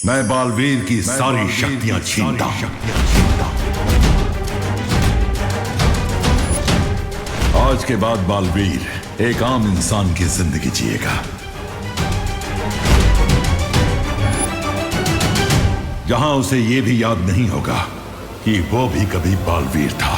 मैं बालवीर की सारी शक्तियां छीनता हूं। आज के बाद बालवीर एक आम इंसान की जिंदगी जिएगा, जहां उसे यह भी याद नहीं होगा कि वो भी कभी बालवीर था।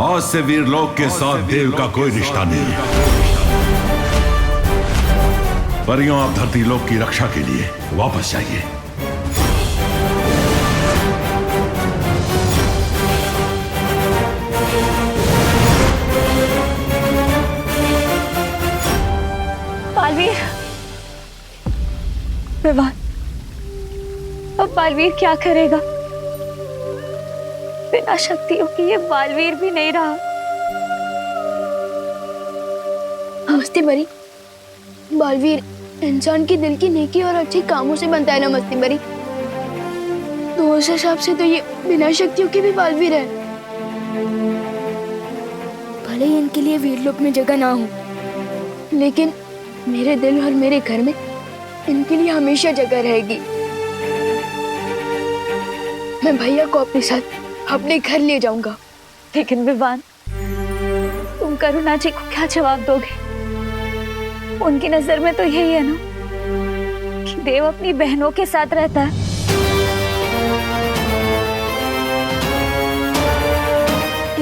आज से वीरलोक के साथ देव का कोई रिश्ता नहीं है। परियों, आप धरती लोक की रक्षा के लिए वापस जाइए। बालवीर, विवान, अब बालवीर क्या करेगा? बिना शक्तियों की ये बालवीर भी नहीं रहा। मस्ती भरी, बालवीर इंसान की दिल की नेकी और अच्छे कामों से बनता है ना मस्ती भरी। तो उस हिसाब से तो ये बिना शक्तियों के भी बालवीर है। भले ही इनके लिए वीरलोक में जगह ना हो, लेकिन मेरे दिल और मेरे घर में इनके लिए हमेशा जगह रहेगी। मैं भैया को अपने साथ अपने घर ले जाऊंगा। लेकिन विवान, तुम करुणा जी को क्या जवाब दोगे? उनकी नजर में तो यही है ना कि देव अपनी बहनों के साथ रहता है।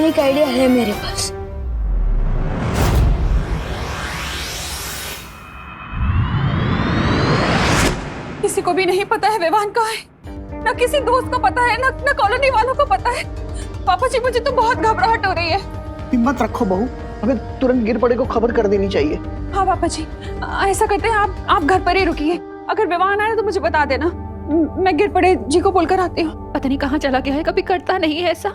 एक आइडिया है मेरे पास। किसी को भी नहीं पता है विवान कहाँ है, ना किसी दोस्त को पता है, ना कॉलोनी वालों को पता है। पापा जी, मुझे तो बहुत घबराहट हो रही है। हिम्मत रखो बहू, हमें तुरंत गिर पड़े को खबर कर देनी चाहिए। हाँ पापा जी, ऐसा करते हैं, आप घर पर ही रुकिए। अगर विवान आए तो मुझे बता देना, मैं गिर पड़े जी को बोलकर आती हूँ। पता नहीं कहाँ चला गया है, कभी करता नहीं है ऐसा।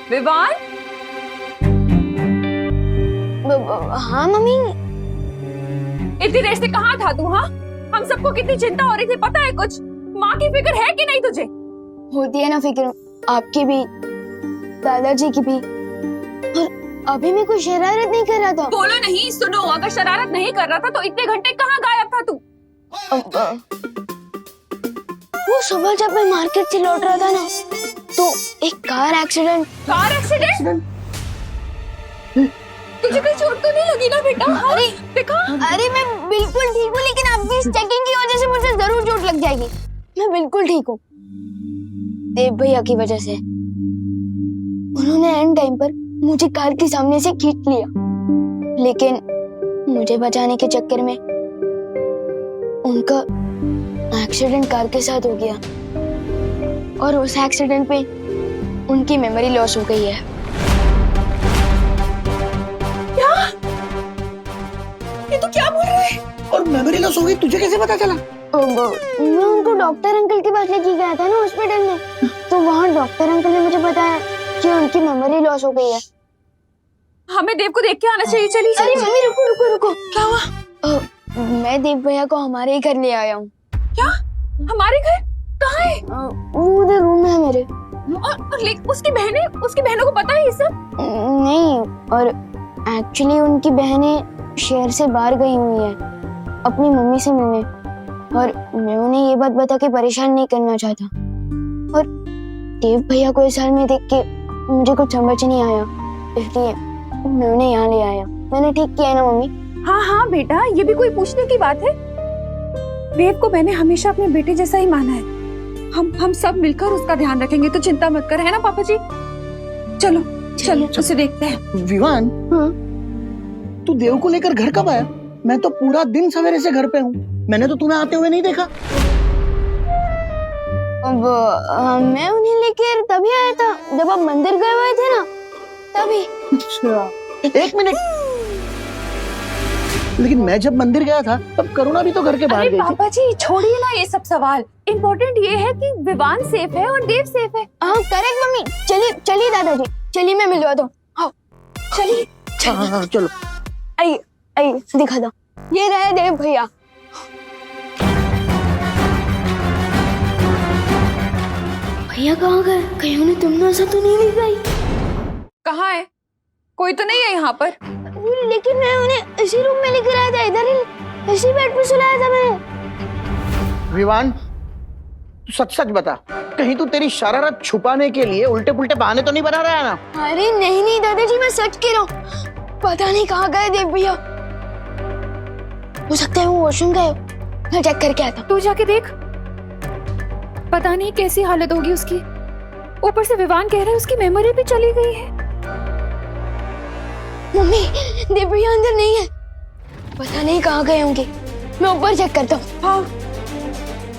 विवान? हाँ मम्मी। इतनी देर से कहाँ था तू? हाँ, हम सबको कितनी चिंता हो रही थी, पता है कुछ? माँ की फिक्र है कि नहीं तुझे? होती है ना फिक्र, आपकी भी, दादाजी की भी। और अभी मैं कोई शरारत नहीं कर रहा था। बोलो नहीं, सुनो, अगर शरारत नहीं कर रहा था तो इतने घंटे कहाँ गायब था तू? वो सुबह जब मैं मार्केट से लौट रहा था ना, तो एक कार एक्सीडेंट। Car accident? तुझे कोई चोट तो नहीं लगी ना बेटा? अरे देखा? अरे मैं बिल्कुल ठीक हूँ, लेकिन आपकी इस चेकिंग की वजह से मुझे जरूर चोट लग जाएगी। मैं बिल्कुल ठीक हूँ, देव भैया की वजह से। उन्होंने एंड टाइम पर मुझे कार के सामने से खींच लिया, लेकिन मुझे बचाने के चक्कर में उनका एक्सीडेंट कार के साथ हो गया, और उस एक्सीडेंट पे उनकी मेमोरी लॉस हो गई है। क्या? ये तो क्या बोल रहा है? और मेमोरी लॉस हो गई, तुझे कैसे पता चला? मैं उनको डॉक्टर अंकल के पास लेके गया था ना हॉस्पिटल में, तो वहाँ डॉक्टर अंकल ने मुझे बताया कि उनकी मेमोरी लॉस हो गई है। हमें देव को देख के आना चाहिए। चलिए। अरे मम्मी रुको रुको रुको। क्या हुआ? मैं देव भैया को हमारे ही घर ले आया हूँ। क्या? हमारे घर? कहाँ है? वो उधर रूम है मेरे। और उसकी बहनों को पता है ये सब? नहीं, और एक्चुअली उनकी बहनें शहर से बाहर गई हुई है अपनी मम्मी से मिलने, और मैं उन्हें ये बात बता के परेशान नहीं करना चाहता। और देव भैया को इस हाल में देख के मुझे कुछ समझ नहीं आया, इसलिए मैं उन्हें यहाँ ले आया। मैंने ठीक किया ना मम्मी? हाँ हाँ बेटा, ये भी कोई पूछने की बात है? देव को मैंने हमेशा अपने बेटे जैसा ही माना है। हम सब मिलकर उसका ध्यान रखेंगे, तो चिंता मत कर, है ना पापा जी? चलो चलो उसे देखते हैं। विवान, तू देव को लेकर घर कब आया? मैं तो पूरा दिन सवेरे से घर पे हूँ, मैंने तो तुम्हें आते हुए नहीं देखा। अब मैं उन्हें लेकर तभी आया था जब आप मंदिर गए हुए थे ना, तभी। अच्छा, एक मिनट, लेकिन मैं जब मंदिर गया था तब करुणा भी तो घर के बाहर अरे गई थी। पापा जी छोड़िए ना ये सब सवाल, इम्पोर्टेंट ये है कि विवान सेफ है और देव सेफ है। हाँ करेक्ट मम्मी। चलिए चलिए दादाजी, चलिए मैं मिलवा दूँ। हाँ चलिए। हाँ, चलो। आइए आइए दिखा दो, ये रहे देव भैया। भैया कहाँ गए? कहीं उन्हें तुमने ऐसा तो नहीं दिखाई? कहाँ है? कोई तो नहीं है यहाँ पर। लेकिन मैं उन्हें इसी रूम में लेकर आया था, इधर ही इसी बेड पे सुलाया था मैंने। विवान, तू सच सच बता, कहीं तू तेरी शरारत छुपाने के लिए उल्टे पुल्टे बहाने तो नहीं बना रहा है ना? अरे नहीं नहीं दादाजी, मैं सच कह रहा हूँ। पता नहीं कहाँ गए देव भैया, हो सकता है वो वॉशरूम गए। मैं चेक करके आता। तू जाके देख, पता नहीं कैसी हालत होगी उसकी। ऊपर से विवान कह रहा है उसकी मेमोरी भी चली गई है। मम्मी, देव भैया अंदर नहीं है, पता नहीं कहाँ गए होंगे। मैं ऊपर चेक करता हूँ। हाँ,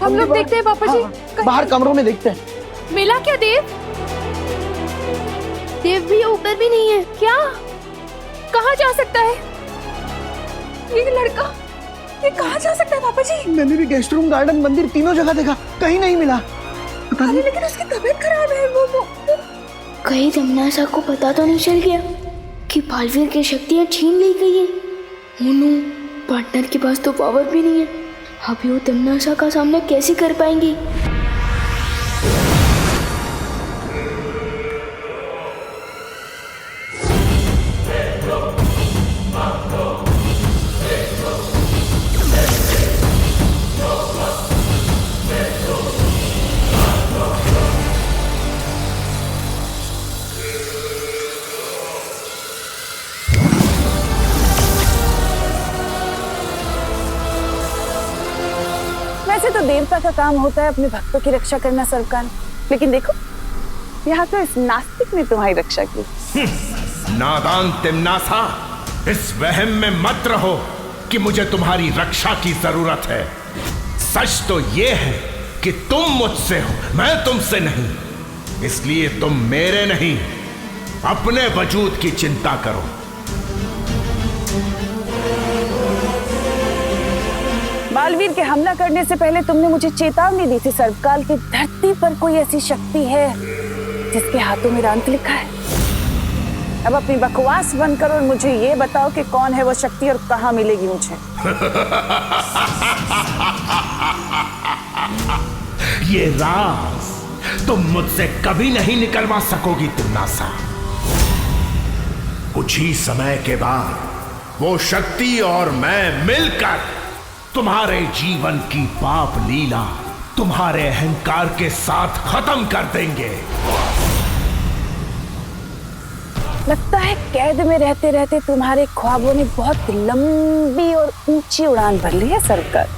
हम लोग देखते हैं पापा जी। हाँ, बाहर कमरों में देखते हैं। मिला क्या देव? देव भैया ऊपर भी नहीं है। क्या? कहाँ जा सकता है ये लड़का? ये कहाँ जा सकता है पापा जी? मैंने भी गेस्ट रूम, गार्डन, मंदिर तीनों जगह देखा, कहीं नहीं मिला। पता नहीं। लेकिन उसकी तबीयत खराब है। वो कहीं तमन्ना को पता तो नहीं चल गया कि बालवीर की शक्तियाँ छीन ली गई है? मोनू, पार्टनर के पास तो पावर भी नहीं है, अभी वो तमन्ना का सामना कैसे कर पाएंगी? वैसे तो देवता का काम होता है अपने भक्तों की रक्षा करना सरकार, लेकिन देखो यहाँ तो इस नास्तिक ने तुम्हारी रक्षा की। नादान तिम्नासा, इस वहम में मत रहो कि मुझे तुम्हारी रक्षा की जरूरत है। सच तो ये है कि तुम मुझसे हो, मैं तुमसे नहीं। इसलिए तुम मेरे नहीं, अपने वजूद की चिंता करो। बालवीर के हमला करने से पहले तुमने मुझे चेतावनी दी थी सर्वकाल की धरती पर कोई ऐसी शक्ति है जिसके हाथों में अंत लिखा है। अब अपनी बकवास बंद करो और मुझे ये बताओ कि कौन है वो शक्ति और कहाँ मिलेगी मुझे। ये राज तुम मुझसे कभी नहीं निकलवा सकोगी तिम्नासा। कुछ ही समय के बाद वो शक्ति और मैं मिलकर तुम्हारे जीवन की पाप लीला तुम्हारे अहंकार के साथ खत्म कर देंगे। लगता है कैद में रहते रहते तुम्हारे ख्वाबों ने बहुत लंबी और ऊंची उड़ान भर ली है सरकार।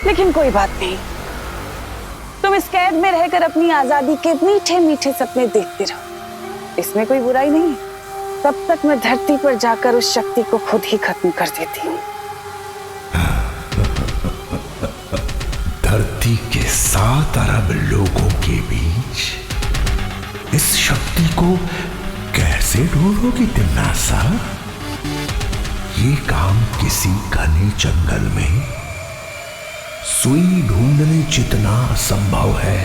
लेकिन कोई बात नहीं, तुम इस कैद में रहकर अपनी आजादी के मीठे मीठे सपने देखते रहो, इसमें कोई बुराई नहीं है। तब तक मैं धरती पर जाकर उस शक्ति को खुद ही खत्म कर देती हूँ। धरती के 7 अरब लोगों के बीच इस शक्ति को कैसे ढूंढोगी तिम्नासा? ये काम किसी घने जंगल में सुई ढूंढने जितना असंभव है।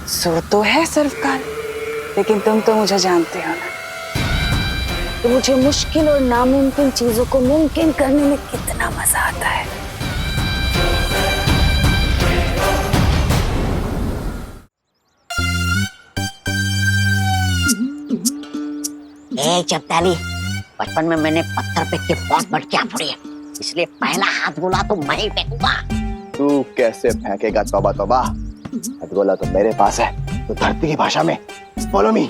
सो तो है सरकार, लेकिन तुम तो मुझे जानते हो ना कि मुझे मुश्किल और नामुमकिन चीजों को मुमकिन करने में कितना मजा आता है। ए चपताली, बचपन में मैंने पत्थर फेंक के बहुत मटकियां फोड़ी है, इसलिए पहला हाथ गोला तो मैं ही फेंकूंगा। तू कैसे फेंकेगा? तौबा तौबा, हथगोला तो मेरे पास है। तो धरती की भाषा में फॉलो मी।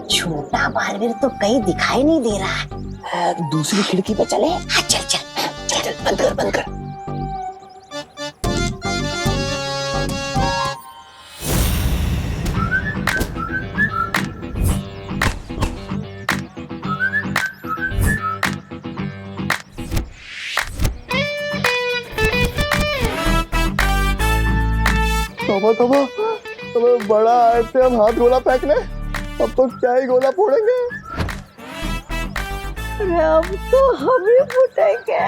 छोटा बालवीर तो कहीं दिखाई नहीं दे रहा है। दूसरी खिड़की पे चले। हाँ, चल चल चल चल, बंद कर बंद कर। तौबा तौबा, तुम्हें बड़ा आए थे हम हाथ गोला फेंकने, अब तो क्या ही गोला फोड़ेंगे। अब तो हम ही फूटेंगे।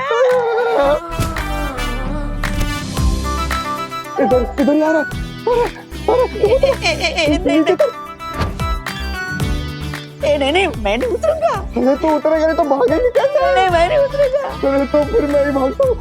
इधर इधर यार, नहीं मैं नहीं उतरूंगा। ये तो उतरेगा नहीं तो भागेंगे कैसे? नहीं मैं नहीं उतरूंगा। चलो तो फिर मैं ही भागता हूँ।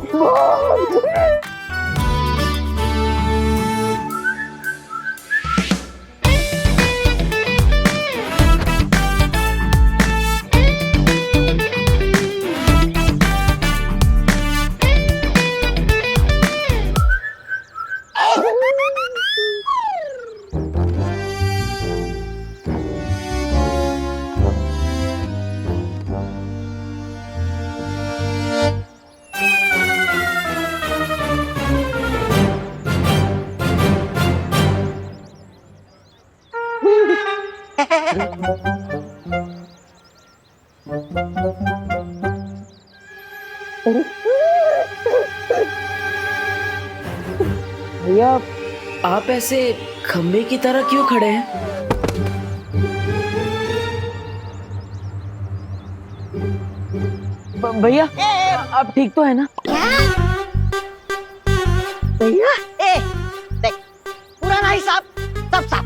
भैया, आप ऐसे खंबे की तरह क्यों खड़े हैं? भैया, आप ठीक तो है ना? भैया, देख, पुराना हिसाब सब साफ,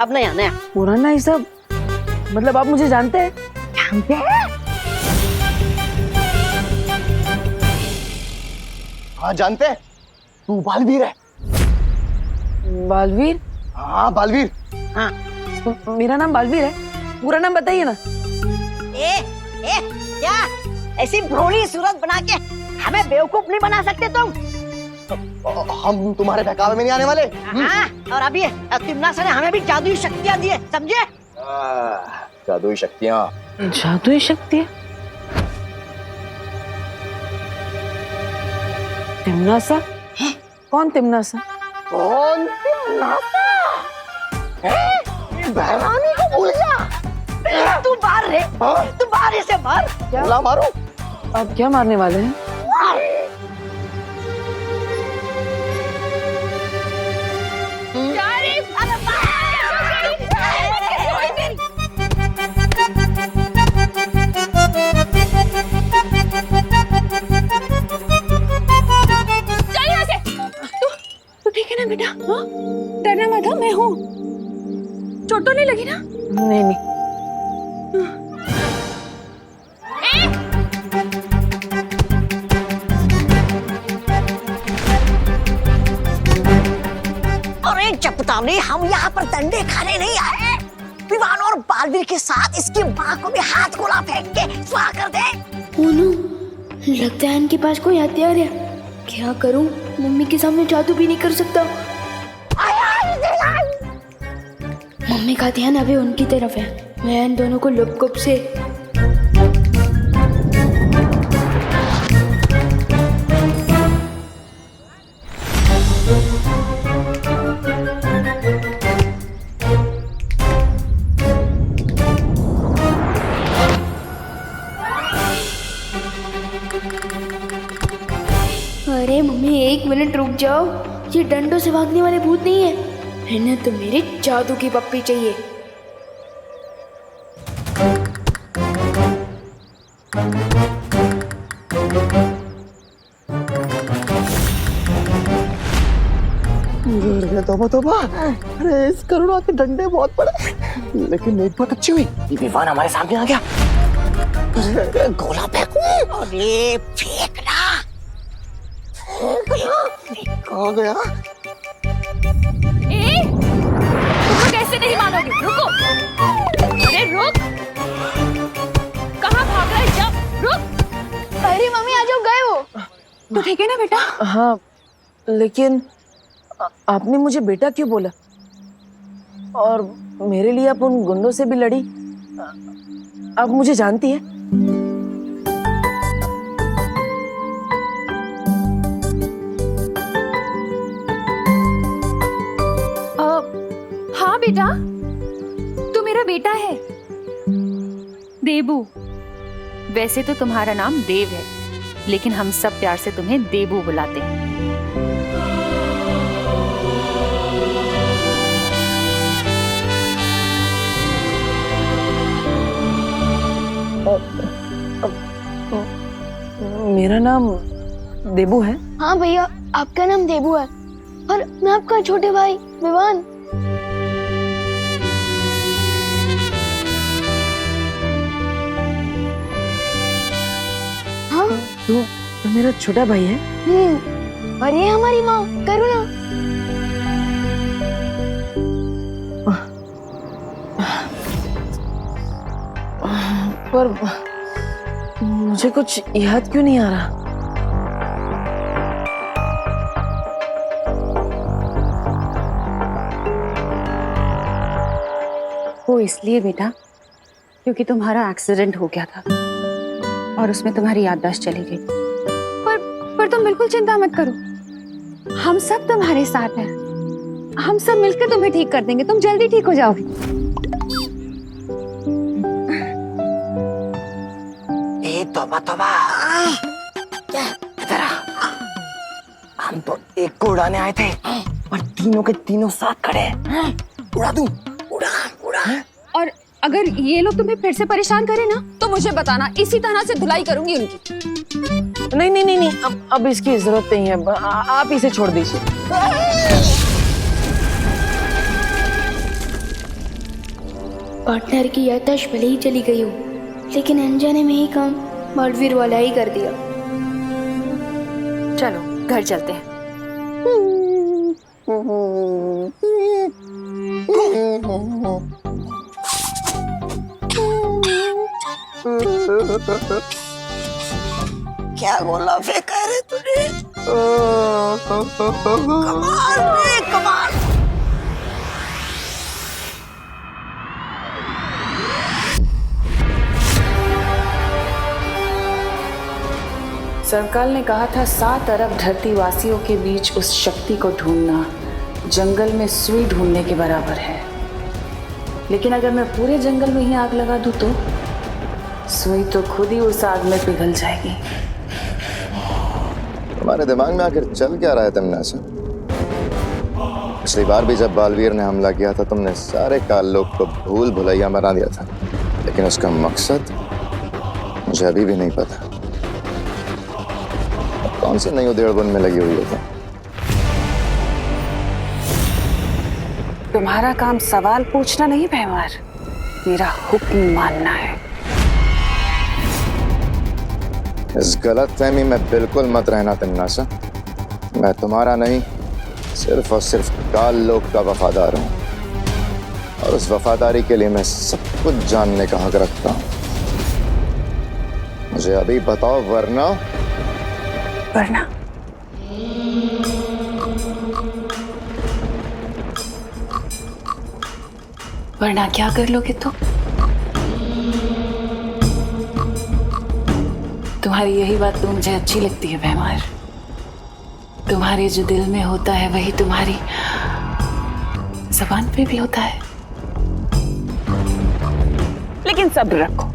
अब नया नया। पुराना हिसाब मतलब आप मुझे जानते हैं? जानते हैं? हाँ जानते हैं, तू बालवीर है। बालवीर? हाँ बालवीर। हाँ। मेरा नाम बालवीर है, पूरा नाम बताइए ना। क्या ऐसी भोली सूरत बना के हमें बेवकूफ नहीं बना सकते तुम? हम तुम्हारे बहकावे में नहीं आने वाले। हाँ, और अभी तिम्नासा ने हमें भी जादुई शक्तियां दी है, समझे? जादुई शक्तियाँ? जादुई शक्तियाँ? तिम्नासा? कौन तिम्नासा? कौन तिम्नासा? बहरानी को भूल गया? तू मार रे, तू मार इसे, मार। क्या मारो? आप क्या मारने वाले हैं? बेटा? हाँ, डरना मत, हाँ, मैं हूँ। चोट तो नहीं लगी ना? नहीं नहीं। अरे चपतावनी, हम यहाँ पर डंडे खाने नहीं आए। विवान और बालवीर के साथ इसकी माँ को भी हाथ गोला फेंक के स्वाहा कर दे। ओनू, लगता है इनके पास कोई हथियार है। क्या करूं? मम्मी के सामने जादू भी नहीं कर सकता। मम्मी का ध्यान अभी उनकी तरफ है। मैं इन दोनों को लुप-गुप से अरे मम्मी, 1 मिनट रुक जाओ। ये डंडों से भागने वाले भूत नहीं है, इन्हें तो मेरी जादू की पप्पी चाहिए। तोबा तोबा, अरे इस करुणा के डंडे बहुत बड़े, लेकिन एक बात अच्छी हुई, ये विवान हमारे सामने आ गया। गोला फेंकू? अरे फेंकना। कहाँ गया? तुम कैसे नहीं मानोगे? रुको, अरे रुक, कहाँ भाग रहे? जब रुक। अरे मम्मी, आ जाओ, गए हो? तो ठीक है ना बेटा? हाँ, लेकिन आपने मुझे बेटा क्यों बोला? और मेरे लिए आप उन गुंडों से भी लड़ी। आप मुझे जानती है? हाँ बेटा, तू मेरा बेटा है, देबू। वैसे तो तुम्हारा नाम देव है, लेकिन हम सब प्यार से तुम्हें देबू बुलाते हैं। मेरा नाम देबू है? हाँ भैया, आपका नाम देबू है और मैं आपका छोटे भाई विवान। हाँ, तो मेरा छोटा भाई है। और ये हमारी माँ करुणा। पर मुझे कुछ याद क्यों नहीं आ रहा? वो इसलिए बेटा क्योंकि तुम्हारा एक्सीडेंट हो गया था और उसमें तुम्हारी याददाश्त चली गई। पर तुम बिल्कुल चिंता मत करो, हम सब तुम्हारे साथ हैं। हम सब मिलकर तुम्हें ठीक कर देंगे, तुम जल्दी ठीक हो जाओगे। तोबा तोबा, इधर आ। हम तो एक को उड़ाने आए थे, पर तीनों के तीनों साथ खड़े हैं। उड़ा दूं? उड़ा उड़ा। और अगर ये लोग तुम्हें फिर से परेशान करें ना, तो मुझे बताना, इसी तरह से धुलाई करूंगी उनकी। नहीं नहीं नहीं नहीं, अब इसकी जरूरत नहीं है, आप इसे छोड़ दीजिए। पार्टनर की याददाश्त भले ही चली गई हो, लेकिन अनजाने में ही काम बालवीर वाला ही कर दिया। चलो घर चलते हैं। क्या गोला फेंका रे तूने? कमाल रे, कमाल। सरकार ने कहा था 7 अरब धरतीवासियों के बीच उस शक्ति को ढूंढना जंगल में सुई ढूंढने के बराबर है। लेकिन अगर मैं पूरे जंगल में ही आग लगा दूं तो सुई तो खुद ही उस आग में पिघल जाएगी। तुम्हारे दिमाग में आखिर चल क्या रहा है तमन्नासा? पिछली बार भी जब बालवीर ने हमला किया था, तुमने सारे काल्लों को भूल भुलैया बना दिया था, लेकिन उसका मकसद मुझे अभी भी नहीं पता। कौन सी नई उधेड़बुन में लगी हुई है? तुम्हारा काम सवाल पूछना नहीं भैमार, मेरा हुक्म मानना है। इस गलत फहमी में बिल्कुल मत रहना तिन्नासा। मैं तुम्हारा नहीं, सिर्फ और सिर्फ काल लोक का वफादार हूं, और उस वफादारी के लिए मैं सब कुछ जानने का हक रखता हूं। मुझे अभी बताओ, वरना वरना क्या कर लोगे तुम? तुम्हारी यही बात तो मुझे अच्छी लगती है भैमार। तुम्हारे जो दिल में होता है वही तुम्हारी जबान पे भी होता है। लेकिन सब्र रखो,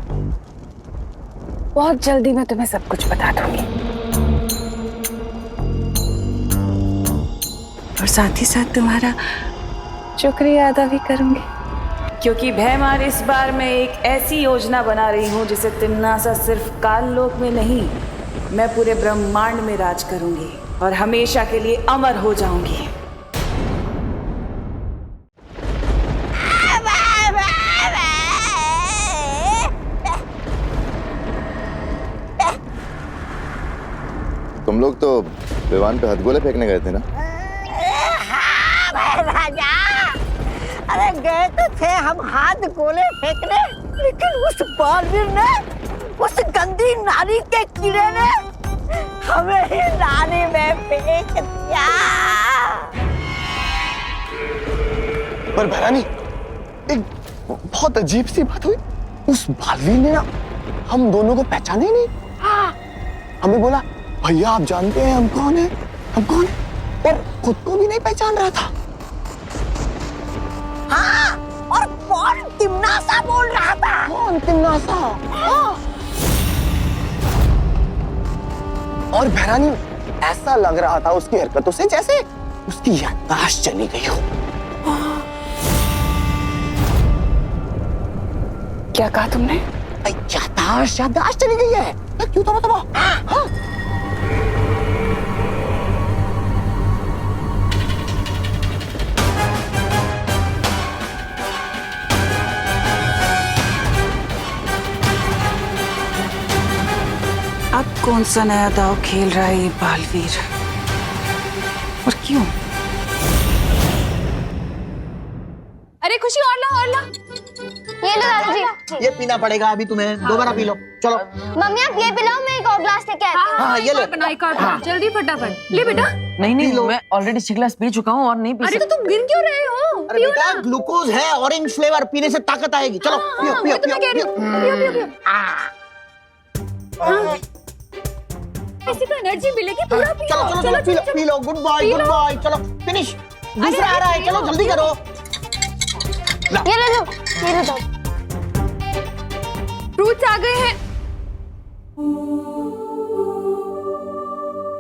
बहुत जल्दी मैं तुम्हें सब कुछ बता दूंगी। और साथ ही साथ तुम्हारा शुक्रिया अदा भी करूंगी, क्योंकि भैमार इस बार मैं एक ऐसी योजना बना रही हूं जिसे तिन्नासा सिर्फ काल लोक में नहीं, मैं पूरे ब्रह्मांड में राज करूंगी और हमेशा के लिए अमर हो जाऊंगी। तुम लोग तो विवान पे हथगोले फेंकने गए थे ना? हाँ भाई राजा, अरे गए तो थे हम हाथ गोले फेंकने, लेकिन उस बालवीर ने, उस गंदी नारी के कीड़े ने हमें ही नाली में फेंक दिया। पर भैरानी, एक बहुत अजीब सी बात हुई। उस बालवीर ने ना हम दोनों को पहचाने ही नहीं। हमें बोला, भैया आप जानते हैं हम कौन है, हम कौन है, और खुद को भी नहीं पहचान रहा था। हाँ, और कौन तिम्नासा बोल रहा था? कौन तिम्नासा? और भैरानी, ऐसा लग रहा था उसकी हरकतों से जैसे उसकी याददाश्त चली गई हो। क्या कहा तुमने? याददाश्त चली गई है। क्यों तो बताओ। हाँ। अब कौन सा नया दाव खेल रहा है ये बालवीर, और क्यों? अरे खुशी, और ला और ला। ये लो दादाजी। ये पीना पड़ेगा अभी तुम्हें, दोबारा पी लो। चलो मम्मी आप ये पिलाओ, मैं एक और ग्लास लेके आती हूँ। हाँ, ये ले। जल्दी फटाफट ले बेटा। नहीं नहीं, मैं ऑलरेडी 6 ग्लास पी चुका हूँ और नहीं पी अरे तो तुम गिर क्यों रहे हो? अरे बेटा, ग्लूकोज है, ऑरेंज फ्लेवर, पीने से ताकत आएगी। चलो पियो पियो पियो पियो। ऐसी तो एनर्जी मिलेगी, पूरा पियो। चलो चलो चलो पी लो। Good boy good boy. चलो फिनिश, दूसरा आ रहा है, चलो जल्दी करो। ये ले लो, ये ले दो। फ्रूट्स आ गए हैं।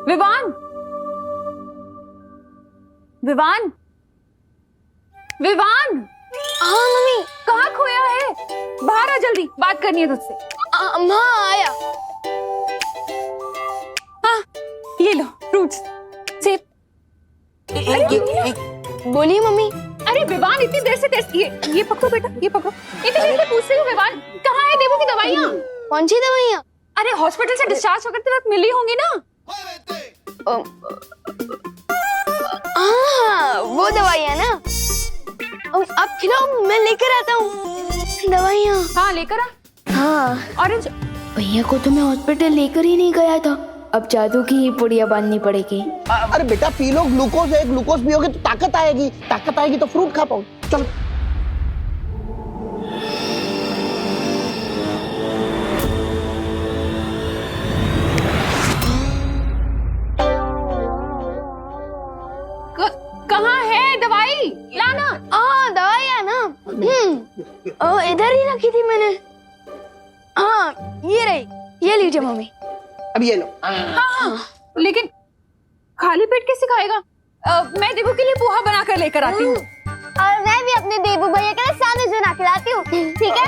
विवान, विवान, विवान। हाँ मम्मी। कहाँ खोया है? बाहर आ जल्दी, बात करनी है तुझसे। हाँ आया। हाँ ये लो फ्रूट्स, सेब। बोलिए मम्मी। अरे विवान, इतनी देर से टेस्ट ये पकड़ो बेटा, ये पकड़ो। इतनी देर से पूछ रही हूँ विवान, कहाँ है देवू की दवाइयाँ? कौन सी दवाइयाँ? अरे हॉस्पिटल से डिस्चार्ज होकर तुरंत मिली होंगी ना? हाँ वो दवाइयाँ ना। आप खिलाओ, मैं लेकर आता हूँ दवाइयाँ। हाँ लेकर आ। हाँ ऑरेंज। भैया को तो मैं हॉस्पिटल लेकर ही नहीं गया था, अब जादू की पुड़िया बांधनी पड़ेगी। अरे बेटा पी लो, ग्लूकोज है, ग्लूकोज पियोगे तो ताकत आएगी, ताकत आएगी तो फ्रूट खा पाओ। चलो कहाँ है दवाई? लाना। हाँ दवाइयाँ ना, इधर ही रखी थी मैंने। हाँ ये रही, ये लीजिए मम्मी। अब ये लो। हाँ, लेकिन खाली पेट कैसे खाएगा? मैं देवू के लिए पोहा बनाकर लेकर आती हूँ। और मैं भी अपने देवू भैया के लिए सैंडविच बना के लाती हूँ, ठीक है?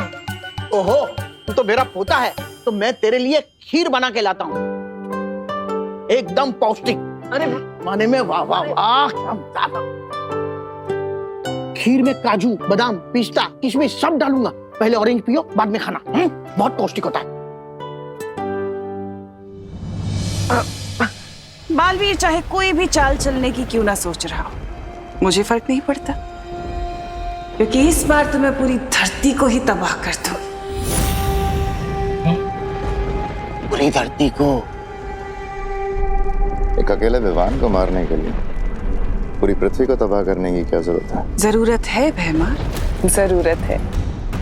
ओहो, तू तो मेरा पोता है, तो मैं तेरे लिए खीर बना के लाता हूँ, एकदम पौष्टिक। अरे माने में वाह वाह वाह, क्या मजा। खीर में काजू, बादाम, पिस्ता, किशमिश सब डालूंगा। पहले ऑरेंज पियो, बाद में खाना। बहुत पौष्टिक होता है। बालवीर चाहे कोई भी चाल चलने की क्यों ना सोच रहा हो, मुझे फर्क नहीं पड़ता, क्योंकि इस बार तो मैं पूरी धरती को ही तबाह कर दूंगी। पूरी धरती को? एक अकेले विवान को मारने के लिए पूरी पृथ्वी को तबाह करने की क्या जरूरत है? जरूरत है भैमार, जरूरत है।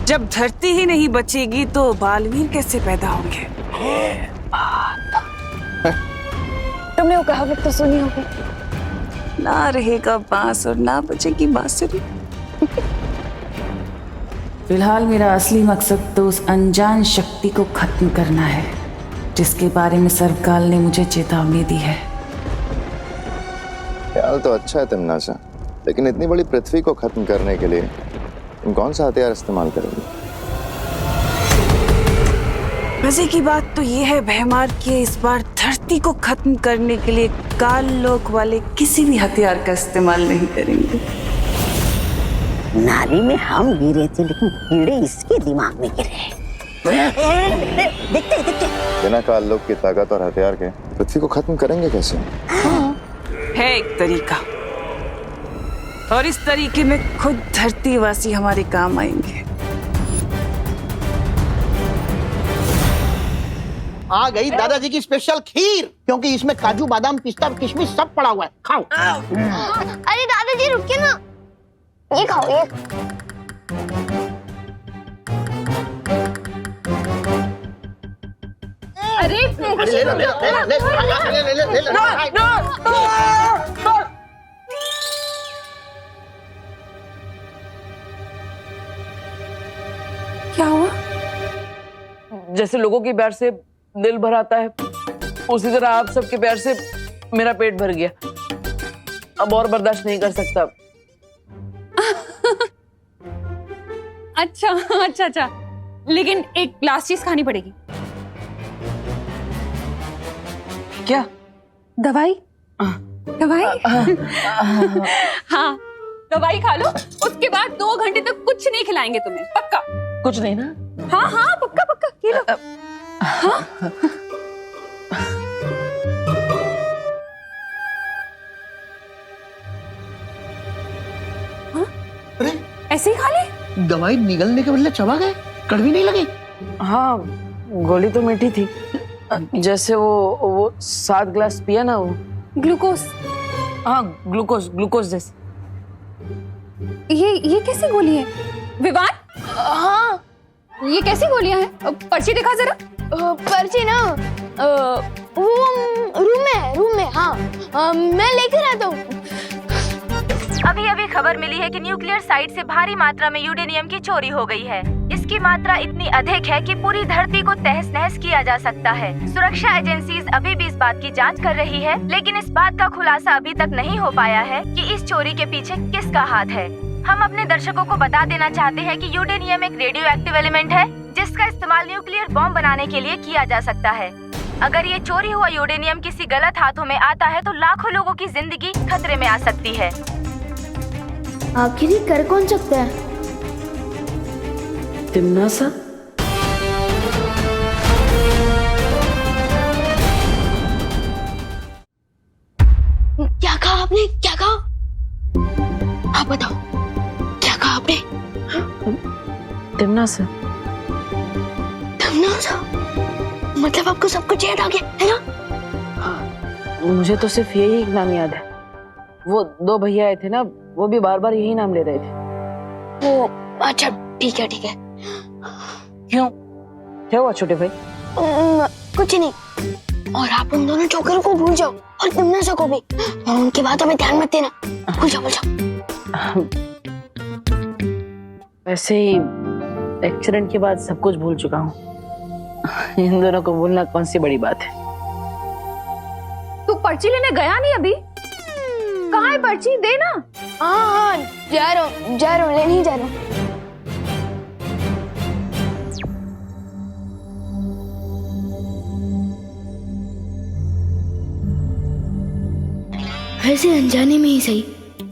जब धरती ही नहीं बचेगी तो बालवीर कैसे पैदा होंगे? तुमने वो कहावत तो सुनी होगी, ना रहेगा बांस और ना बचेगी बांसुरी। फिलहाल मेरा असली मकसद तो उस अनजान शक्ति को खत्म करना है जिसके बारे में सर्वकाल ने मुझे चेतावनी दी है। ख्याल तो अच्छा है तिम्नासा, लेकिन इतनी बड़ी पृथ्वी को खत्म करने के लिए तुम कौन सा हथियार इस्तेमाल करोगे? मजे की बात तो ये है भैमार कि इस बार धरती को खत्म करने के लिए काल लोक वाले किसी भी हथियार का इस्तेमाल नहीं करेंगे। नाली में हम गिरे थे, लेकिन कीड़े इसके दिमाग में गिरे। देखते देखते बिना काल लोक की ताकत और हथियार के पृथ्वी को खत्म करेंगे कैसे? है एक तरीका, और इस तरीके में खुद धरतीवासी हमारे काम आएंगे। आ गई दादाजी की स्पेशल खीर, क्योंकि इसमें काजू, बादाम, पिस्ता, किशमिश सब पड़ा हुआ है। खाओ। अरे दादाजी रुकिए ना, ये खाओ ये। अरे ले लो, ले लो, ले लो, ले लो, ले लो। क्या हुआ? जैसे लोगों के प्यार से दिल भर आता है, उसी तरह आप सबके प्यार से मेरा पेट भर गया। अब और बर्दाश्त नहीं कर सकता। अच्छा अच्छा अच्छा, लेकिन एक लास्ट चीज खानी पड़ेगी। क्या? दवाई? दवाई? हाँ, दवाई खा लो, उसके बाद 2 घंटे तक कुछ नहीं खिलाएंगे तुम्हें, पक्का? कुछ नहीं ना? हाँ हाँ पक्का पक्का, ये लो। हाँ? हाँ? अरे ऐसे ही खा ले? दवाई निगलने के बदले चबा गए, कड़वी नहीं लगी? हाँ, गोली तो मीठी थी, जैसे वो 7 ग्लास पिया ना वो। ग्लूकोज? हाँ, ग्लूकोज जैसे। ये कैसी गोली है विवान? हाँ ये कैसी गोलियां हैं? पर्ची दिखा जरा। पर्ची ना वो रूम में हाँ मैं लेकर आता हूँ। अभी अभी खबर मिली है कि न्यूक्लियर साइट से भारी मात्रा में यूरेनियम की चोरी हो गई है। इसकी मात्रा इतनी अधिक है कि पूरी धरती को तहस नहस किया जा सकता है। सुरक्षा एजेंसीज अभी भी इस बात की जांच कर रही है, लेकिन इस बात का खुलासा अभी तक नहीं हो पाया है कि इस चोरी के पीछे किसका हाथ है। हम अपने दर्शकों को बता देना चाहते हैं कि यूरेनियम एक रेडियो एक्टिव एलिमेंट है जिसका इस्तेमाल न्यूक्लियर बॉम्ब बनाने के लिए किया जा सकता है। अगर ये चोरी हुआ यूरेनियम किसी गलत हाथों में आता है तो लाखों लोगों की जिंदगी खतरे में आ सकती है। आखिर ये कर कौन सकता है? तिम्नासा? क्या कहा आपने? क्या कहा? आप बताओ, क्या कहा आपने? तिम्नासा? तिम्नासा? मतलब आपको सब कुछ याद आ गया है ना? मुझे तो सिर्फ यही एक नाम याद है। वो 2 भैया आए थे ना, वो भी बार बार यही नाम ले रहे थे। वो अच्छा ठीक है ठीक है। क्यों? क्या हुआ छोटे भाई? कुछ नहीं। और आप उन दोनों चौकरों को भूल जाओ और तिम्नासा को भी, और उनकी बातों में ध्यान मत देना। भूल जाओ भूल जाओ। वैसे ही एक्सीडेंट के बाद सब कुछ भूल चुका हूँ। इन दोनों को भूलना कौन सी बड़ी बात है। तू पर्ची लेने गया नहीं अभी? कहाँ है पर्ची? दे ना। हाँ जा रहा हूँ लेने ही जा रहा हूँ। वैसे अनजाने में ही सही,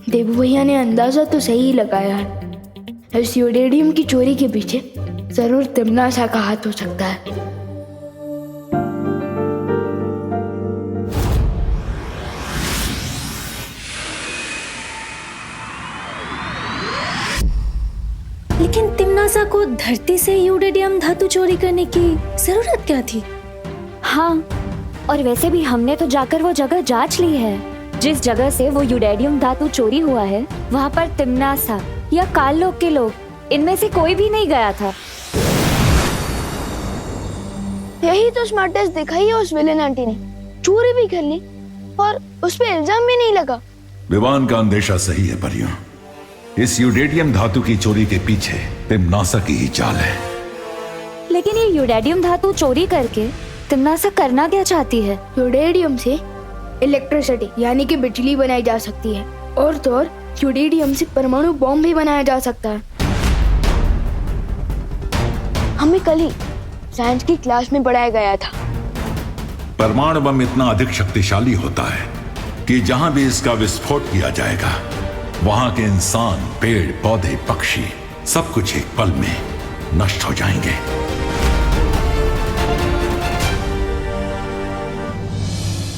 देवू भैया ने अंदाजा तो सही लगाया है। इस यूरेनियम की चोरी के पीछे जरूर तिमनासा का हाथ हो सकता है। लेकिन तिमनासा को धरती से यूरेनियम धातु चोरी करने की जरूरत क्या थी? हाँ, और वैसे भी हमने तो जाकर वो जगह जांच ली है। जिस जगह से वो यूरेनियम धातु चोरी हुआ है वहाँ पर तिमनासा या काललोक के लोग इनमें से कोई भी नहीं गया था। यही तो स्मार्टेस्ट दिखाई है उस विलेन आंटी ने। चोरी भी कर ली और उस पे इल्जाम भी नहीं लगा। विवान का अंदेशा सही है परियों। इस यूरेनियम धातु की चोरी के पीछे तिमनासा की ही चाल है। लेकिन ये यूरेनियम धातु चोरी करके तिमनासा करना क्या चाहती है? यूरेनियम से इलेक्ट्रिसिटी यानी कि बिजली बनाई जा सकती है, और तो और यूरेनियम से परमाणु बॉम्ब भी बनाया जा सकता है। हमें कल ही साइंस की क्लास में पढ़ाया गया था। परमाणु बम इतना अधिक शक्तिशाली होता है कि जहां भी इसका विस्फोट किया जाएगा वहां के इंसान, पेड़ पौधे, पक्षी सब कुछ एक पल में नष्ट हो जाएंगे।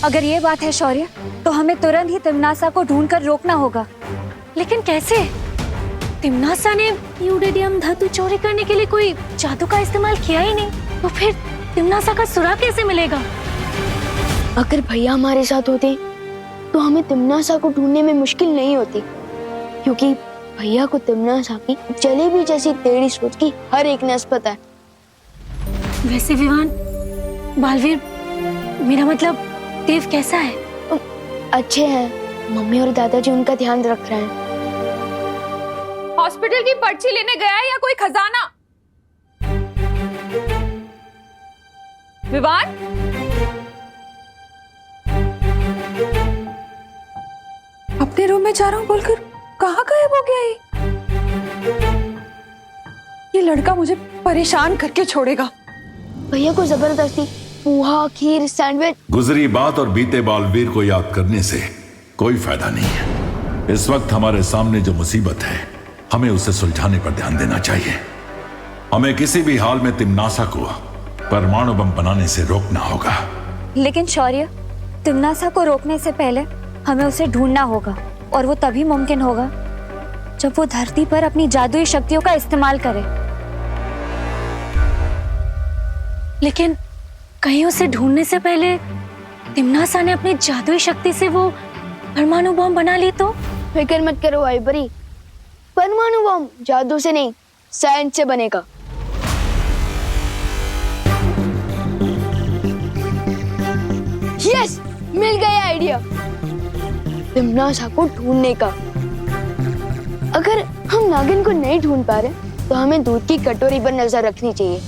अगर ये बात है शौर्य, तो हमें तुरंत ही तिमनासा को ढूंढकर रोकना होगा। लेकिन कैसे? तिमनासा ने यूरेनियम धातु चोरी करने के लिए कोई जादू का इस्तेमाल किया ही नहीं, तो फिर तिमनासा का सुराग कैसे मिलेगा? अगर भैया हमारे साथ होते तो हमें तिमनासा को ढूंढने में मुश्किल नहीं होती, क्योंकि भैया को तिमनासा की जलेबी जैसी टेढ़ी सोच की हर एक नस पता है। वैसे विवान, बालवीर, मेरा मतलब देव कैसा है? अच्छे हैं। मम्मी और दादाजी उनका ध्यान रख रहे हैं। हॉस्पिटल की पर्ची लेने गया है या कोई खजाना? विवान, अपने रूम में जा रहा हूँ बोलकर कहाँ गायब हो गया ये लड़का मुझे परेशान करके छोड़ेगा। भैया को जबरदस्ती पोहा, खीर, सैंडविच। गुजरी बात और बीते बालवीर को याद करने से कोई फायदा नहीं है। इस वक्त हमारे सामने जो मुसीबत है, हमें उसे सुलझाने पर ध्यान देना चाहिए। हमें किसी भी हाल में तिमनासा को परमाणु बम बनाने से रोकना होगा। लेकिन शौर्य, तिमनासा को रोकने से पहले हमें उसे ढूंढना होगा, और वो तभी मुमकिन होगा जब वो धरती पर अपनी जादुई शक्तियों का इस्तेमाल करे। लेकिन कहीं उसे ढूंढने से पहले तिमनासा ने अपनी जादुई शक्ति से वो परमाणु बम बना ली तो? फिक्र मत करो आइबरी, परमाणु बम जादू से नहीं, साइंस से बनेगा। यस, मिल गया आइडिया तिमनासा को ढूंढने का। अगर हम नागिन को नहीं ढूंढ पा रहे तो हमें दूध की कटोरी पर नजर रखनी चाहिए।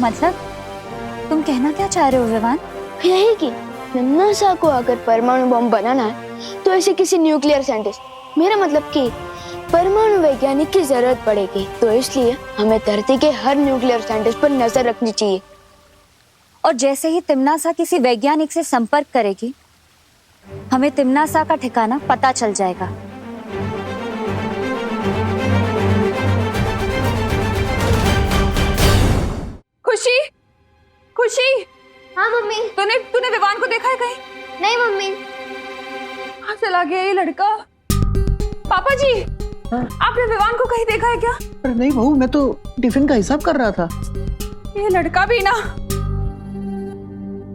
मतलब तुम कहना क्या चाह रहे हो विवान? यही कि तिमनासा को अगर परमाणु बम बनाना है तो ऐसे किसी न्यूक्लियर साइंटिस्ट, मेरा मतलब कि परमाणु वैज्ञानिक की जरूरत पड़ेगी। तो इसलिए हमें धरती के हर न्यूक्लियर साइंटिस्ट पर नजर रखनी चाहिए। और जैसे ही तिमनासा किसी वैज्ञानिक से संपर्क करेगी, हमें तिमनासा का ठिकाना पता चल जाएगा। खुशी, खुशी। हाँ मम्मी। तूने विवान को देखा है कहीं? नहीं मम्मी। कहाँ चला गया ये लड़का? पापा जी, आपने विवान को कहीं देखा है क्या? अरे नहीं बहू, मैं तो टिफिन का हिसाब कर रहा था। ये लड़का भी ना,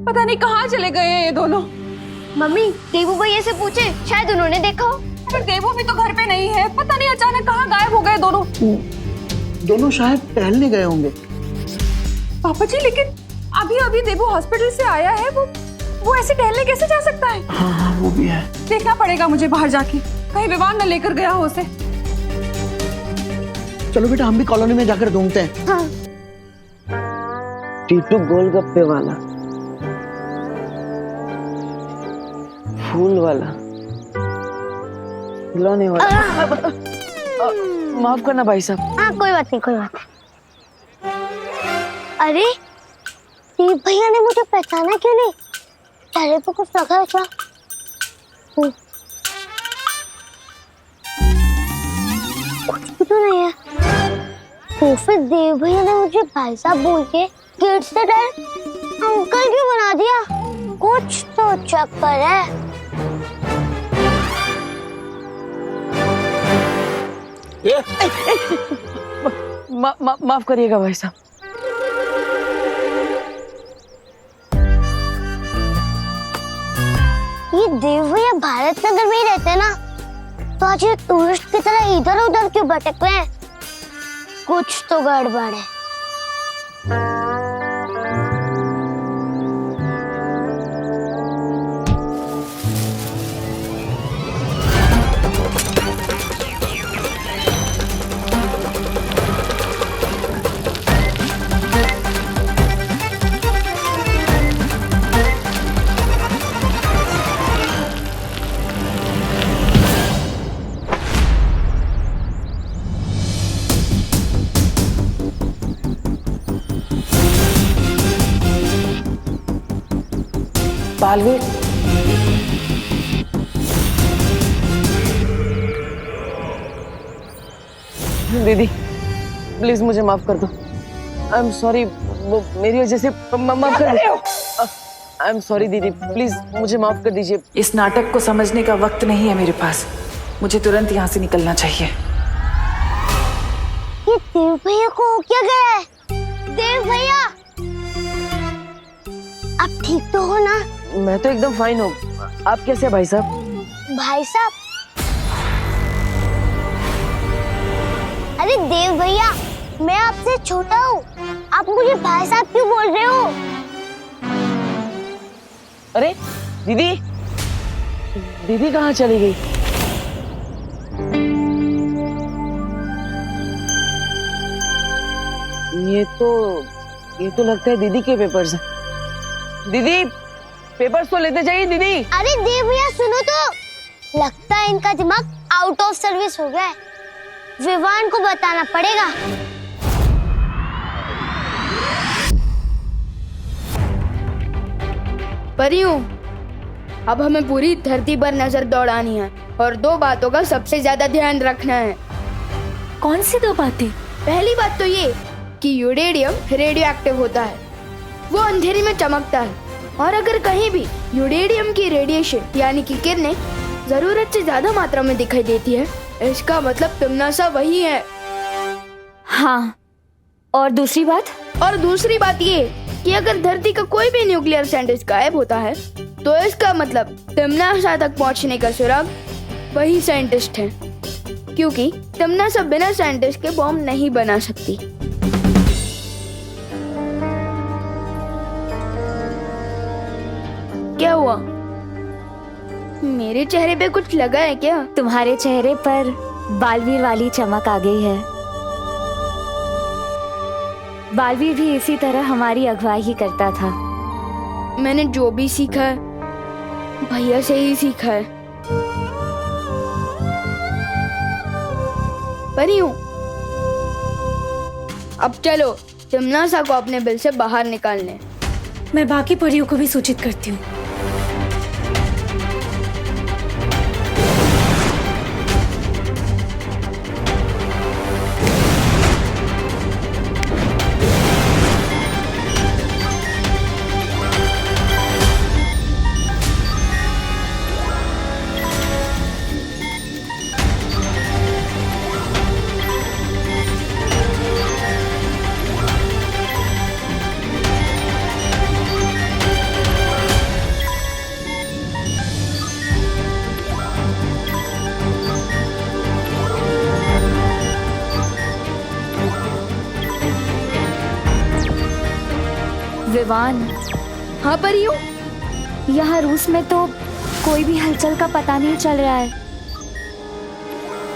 पता नहीं कहाँ चले गए हैं ये दोनों। मम्मी, देवू भैया से पूछे, शायद उन्होंने देखा हो। पर देवू भी तो घर पे नहीं है, पता नहीं अचानक कहाँ गायब हो गए दोनों। दोनों शायद टहलने गए होंगे। पापा जी, लेकिन अभी अभी देवू हॉस्पिटल से आया है, वो ऐसे टहलने कैसे जा सकता है? हाँ, वो भी है। देखना पड़ेगा मुझे बाहर जाके, कहीं विवान न लेकर गया हो उसे। चलो बेटा, हम भी कॉलोनी में जाकर ढूंढते हैं। हाँ। टीटू गोलगप्पे वाला, फूल वाला, खिलौने वाला। माफ करना भाई साहब। हाँ, कोई बात नहीं, कोई बात नहीं। अरे देव भैया ने मुझे पहचाना क्यों नहीं? पहले तो कुछ लगा क्या? कुछ भी तो नहीं है। तो फिर देव भैया ने मुझे भाई साहब बोल के गेट से डायरेक्ट अंकल क्यों बना दिया? कुछ तो चक्कर है। माफ करिएगा भाई साहब। ये देव भैया भारत नगर में ही रहते हैं ना, तो आज ये टूरिस्ट की तरह इधर उधर क्यों भटक रहे हैं? कुछ तो गड़बड़ है। बालवीर, दीदी प्लीज मुझे माफ कर दो। आई एम सॉरी, वो मेरी वजह से माफ कर दो। आई एम सॉरी दीदी, प्लीज मुझे माफ कर दीजिए। इस नाटक को समझने का वक्त नहीं है मेरे पास। मुझे तुरंत यहाँ से निकलना चाहिए। ये देव भैया को क्या गया है? देव भैया, आप ठीक तो हो ना? मैं तो एकदम फाइन हूँ। आप कैसे हैं भाई साहब? भाई साहब? अरे देव भैया, मैं आपसे छोटा हूँ, आप मुझे भाई साहब क्यों बोल रहे हो? अरे दीदी, दीदी कहाँ चली गई? ये तो लगता है दीदी के पेपर्स हैं। दीदी पेपर्स तो लेते जाइए दीदी। अरे देव भैया सुनो तो, लगता है इनका दिमाग आउट ऑफ सर्विस हो गया है। विवान को बताना पड़ेगा। परियों, अब हमें पूरी धरती पर नजर दौड़ानी है और दो बातों का सबसे ज्यादा ध्यान रखना है। कौन सी दो बातें? पहली बात तो ये कि यूरेडियम रेडियो एक्टिव होता है, वो अंधेरे में चमकता है, और अगर कहीं भी यूरेडियम की रेडिएशन यानी कि किरणें जरूरत से ज्यादा मात्रा में दिखाई देती है, इसका मतलब तिम्नासा वही है। हाँ, और दूसरी बात? और दूसरी बात ये कि अगर धरती का कोई भी न्यूक्लियर साइंटिस्ट गायब होता है, तो इसका मतलब तिम्नासा तक पहुंचने का सुराग वही साइंटिस्ट है, क्योंकि तिम्नासा बिना साइंटिस्ट के बॉम्ब नहीं बना सकती। क्या हुआ? मेरे चेहरे पे कुछ लगा है क्या? तुम्हारे चेहरे पर बालवीर वाली चमक आ गई है। बालवीर भी इसी तरह हमारी अगुवाई ही करता था। मैंने जो भी सीखा है भैया से ही सीखा है। परियों, अब चलो तिम्नासा को अपने बिल से बाहर निकालने। मैं बाकी परियों को भी सूचित करती हूँ। विवान। हाँ परियों, यहाँ रूस में तो कोई भी हलचल का पता नहीं चल रहा है।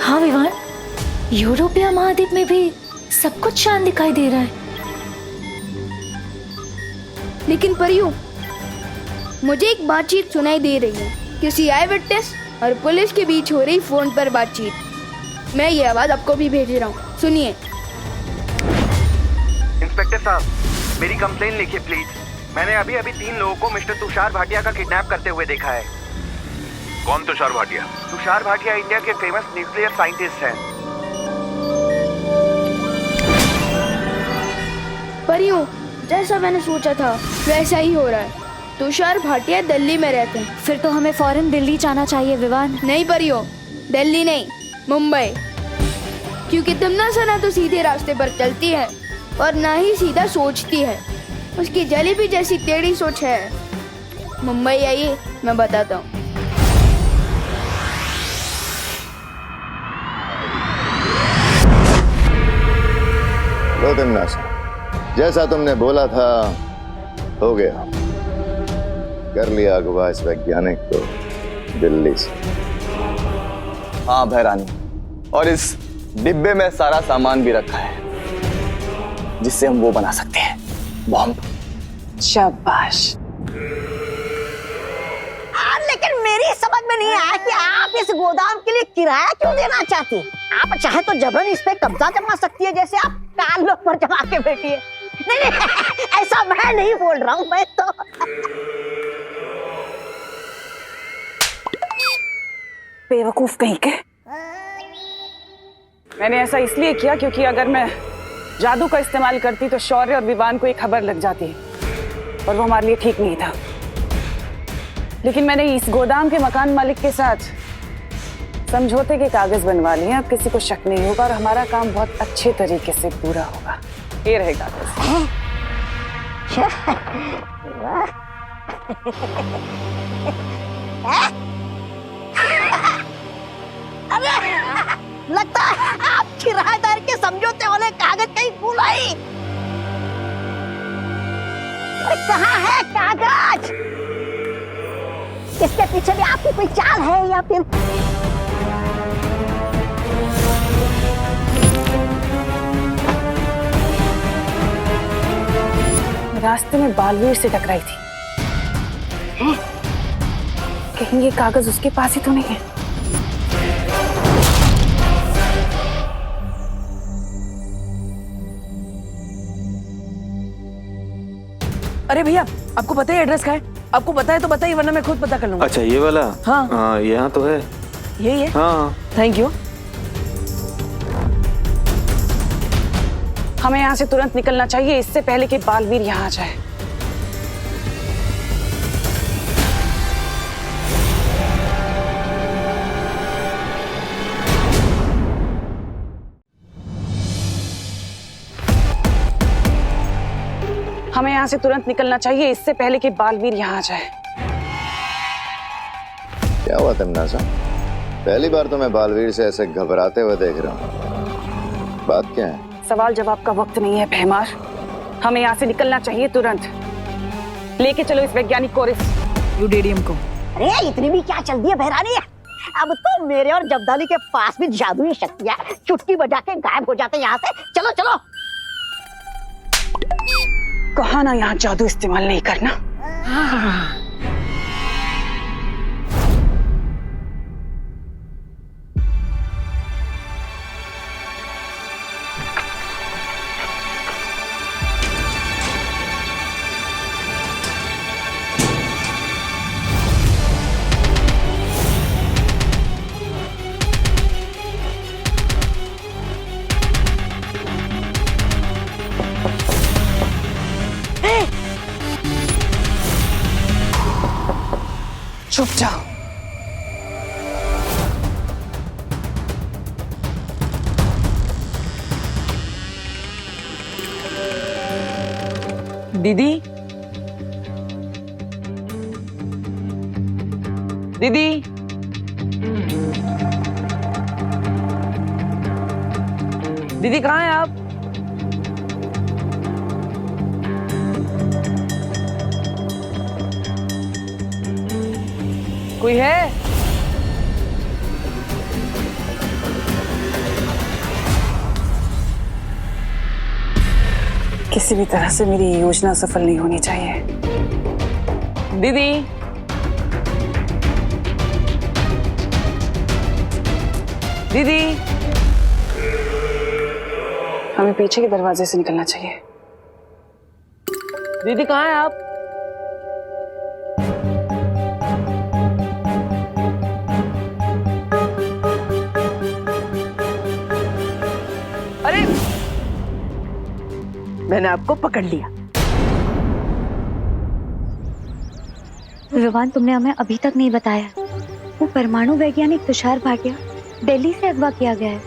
हाँ विवान, यूरोपीय महाद्वीप में भी सब कुछ शांत दिखाई दे रहा है। लेकिन परियों, मुझे एक बातचीत सुनाई दे रही है, किसी आई विटनेस और पुलिस के बीच हो रही फोन पर बातचीत। मैं ये आवाज आपको भी भेज रहा हूँ, सुनिए। इंस्पेक्टर साहब, मेरी कंप्लेन लिखिए प्लीज। मैंने अभी 3 लोगों को मिस्टर तुषार भाटिया का किडनैप करते हुए देखा है। कौन तुषार भाटिया? तुषार भाटिया इंडिया के फेमस न्यूक्लियर साइंटिस्ट हैं। परियों, जैसा मैंने सोचा था वैसा ही हो रहा है। तुषार भाटिया दिल्ली में रहते हैं। फिर तो हमें फौरन दिल्ली जाना चाहिए विवान। नहीं परियों, दिल्ली नहीं, मुंबई। क्योंकि तिम्नासा ना तो सीधे रास्ते पर चलती है और ना ही सीधा सोचती है। उसकी जलेबी जैसी टेढ़ी सोच है। मुंबई आइए, मैं बताता हूँ। लो तिम्नासा, जैसा तुमने बोला था हो गया। कर लिया अगवा इस वैज्ञानिक को दिल्ली से। हाँ भैरानी, और इस डिब्बे में सारा सामान भी रखा है जिससे हम वो बना सकते हैं, बॉम्ब। शाबाश। लेकिन मेरी समझ में नहीं आया कि आप इस गोदाम के लिए किराया क्यों देना चाहती हैं? आप चाहे तो जबरन इस पे कब्जा जमा सकती है, जैसे आप काल लोग पर जमा के बैठी है। नहीं, ऐसा मैं नहीं बोल रहा हूँ। मैं तो बेवकूफ कहीं के। मैंने ऐसा इसलिए किया क्योंकि अगर मैं जादू का इस्तेमाल करती तो शौर्य और विवान को एक खबर लग जाती और वो हमारे लिए ठीक नहीं था। लेकिन मैंने इस गोदाम के मकान मालिक के साथ समझौते के कागज बनवा लिए। अब किसी को शक नहीं होगा और हमारा काम बहुत अच्छे तरीके से पूरा होगा। ये रहे कागज। अरे लगता है आप किराएदार के समझौते वाले कागज कहीं भूल आई। अरे कहाँ है कागज? इसके पीछे भी आपकी कोई चाल है या फिर? रास्ते में बालवीर से टकराई थी। कहीं ये कागज उसके पास ही तो नहीं है? अरे भैया, आपको पता है एड्रेस का है? आपको पता है तो बताइए, वरना मैं खुद पता कर लूंगा। अच्छा ये वाला? हाँ यहाँ तो है। यही है? हाँ थैंक यू। हमें यहाँ से तुरंत निकलना चाहिए, इससे पहले कि बालवीर यहाँ आ जाए। हमें यहाँ से तुरंत निकलना चाहिए, इससे पहले कि बालवीर यहाँ आ जाए। क्या हुआ तिम्नासा? पहली बार तो मैं बालवीर से ऐसे घबराते हुए देख रहा हूँ। बात क्या है? सवाल जवाब का वक्त नहीं है भैमार। हमें यहाँ से निकलना चाहिए तुरंत। लेके चलो इस वैज्ञानिक को और इस यूडेडियम को। अरे इतनी भी क्या चल दी है बहरानी? अब तो मेरे और जब्दाली के पास भी जादुई शक्तियां चुटकी बजा के गायब हो जाते यहाँ से। चलो चलो। कहा ना यहाँ जादू इस्तेमाल नहीं करना। चुप जाओ। दीदी, दीदी, दीदी कहाँ हैं आप? कोई है? किसी भी तरह से मेरी योजना सफल नहीं होनी चाहिए। दीदी, दीदी, हमें पीछे के दरवाजे से निकलना चाहिए। दीदी कहाँ हैं आप? मैंने आपको पकड़ लिया। विवान, तुमने हमें अभी तक नहीं बताया, वो परमाणु वैज्ञानिक तुषार भाटिया दिल्ली से अगवा किया गया है।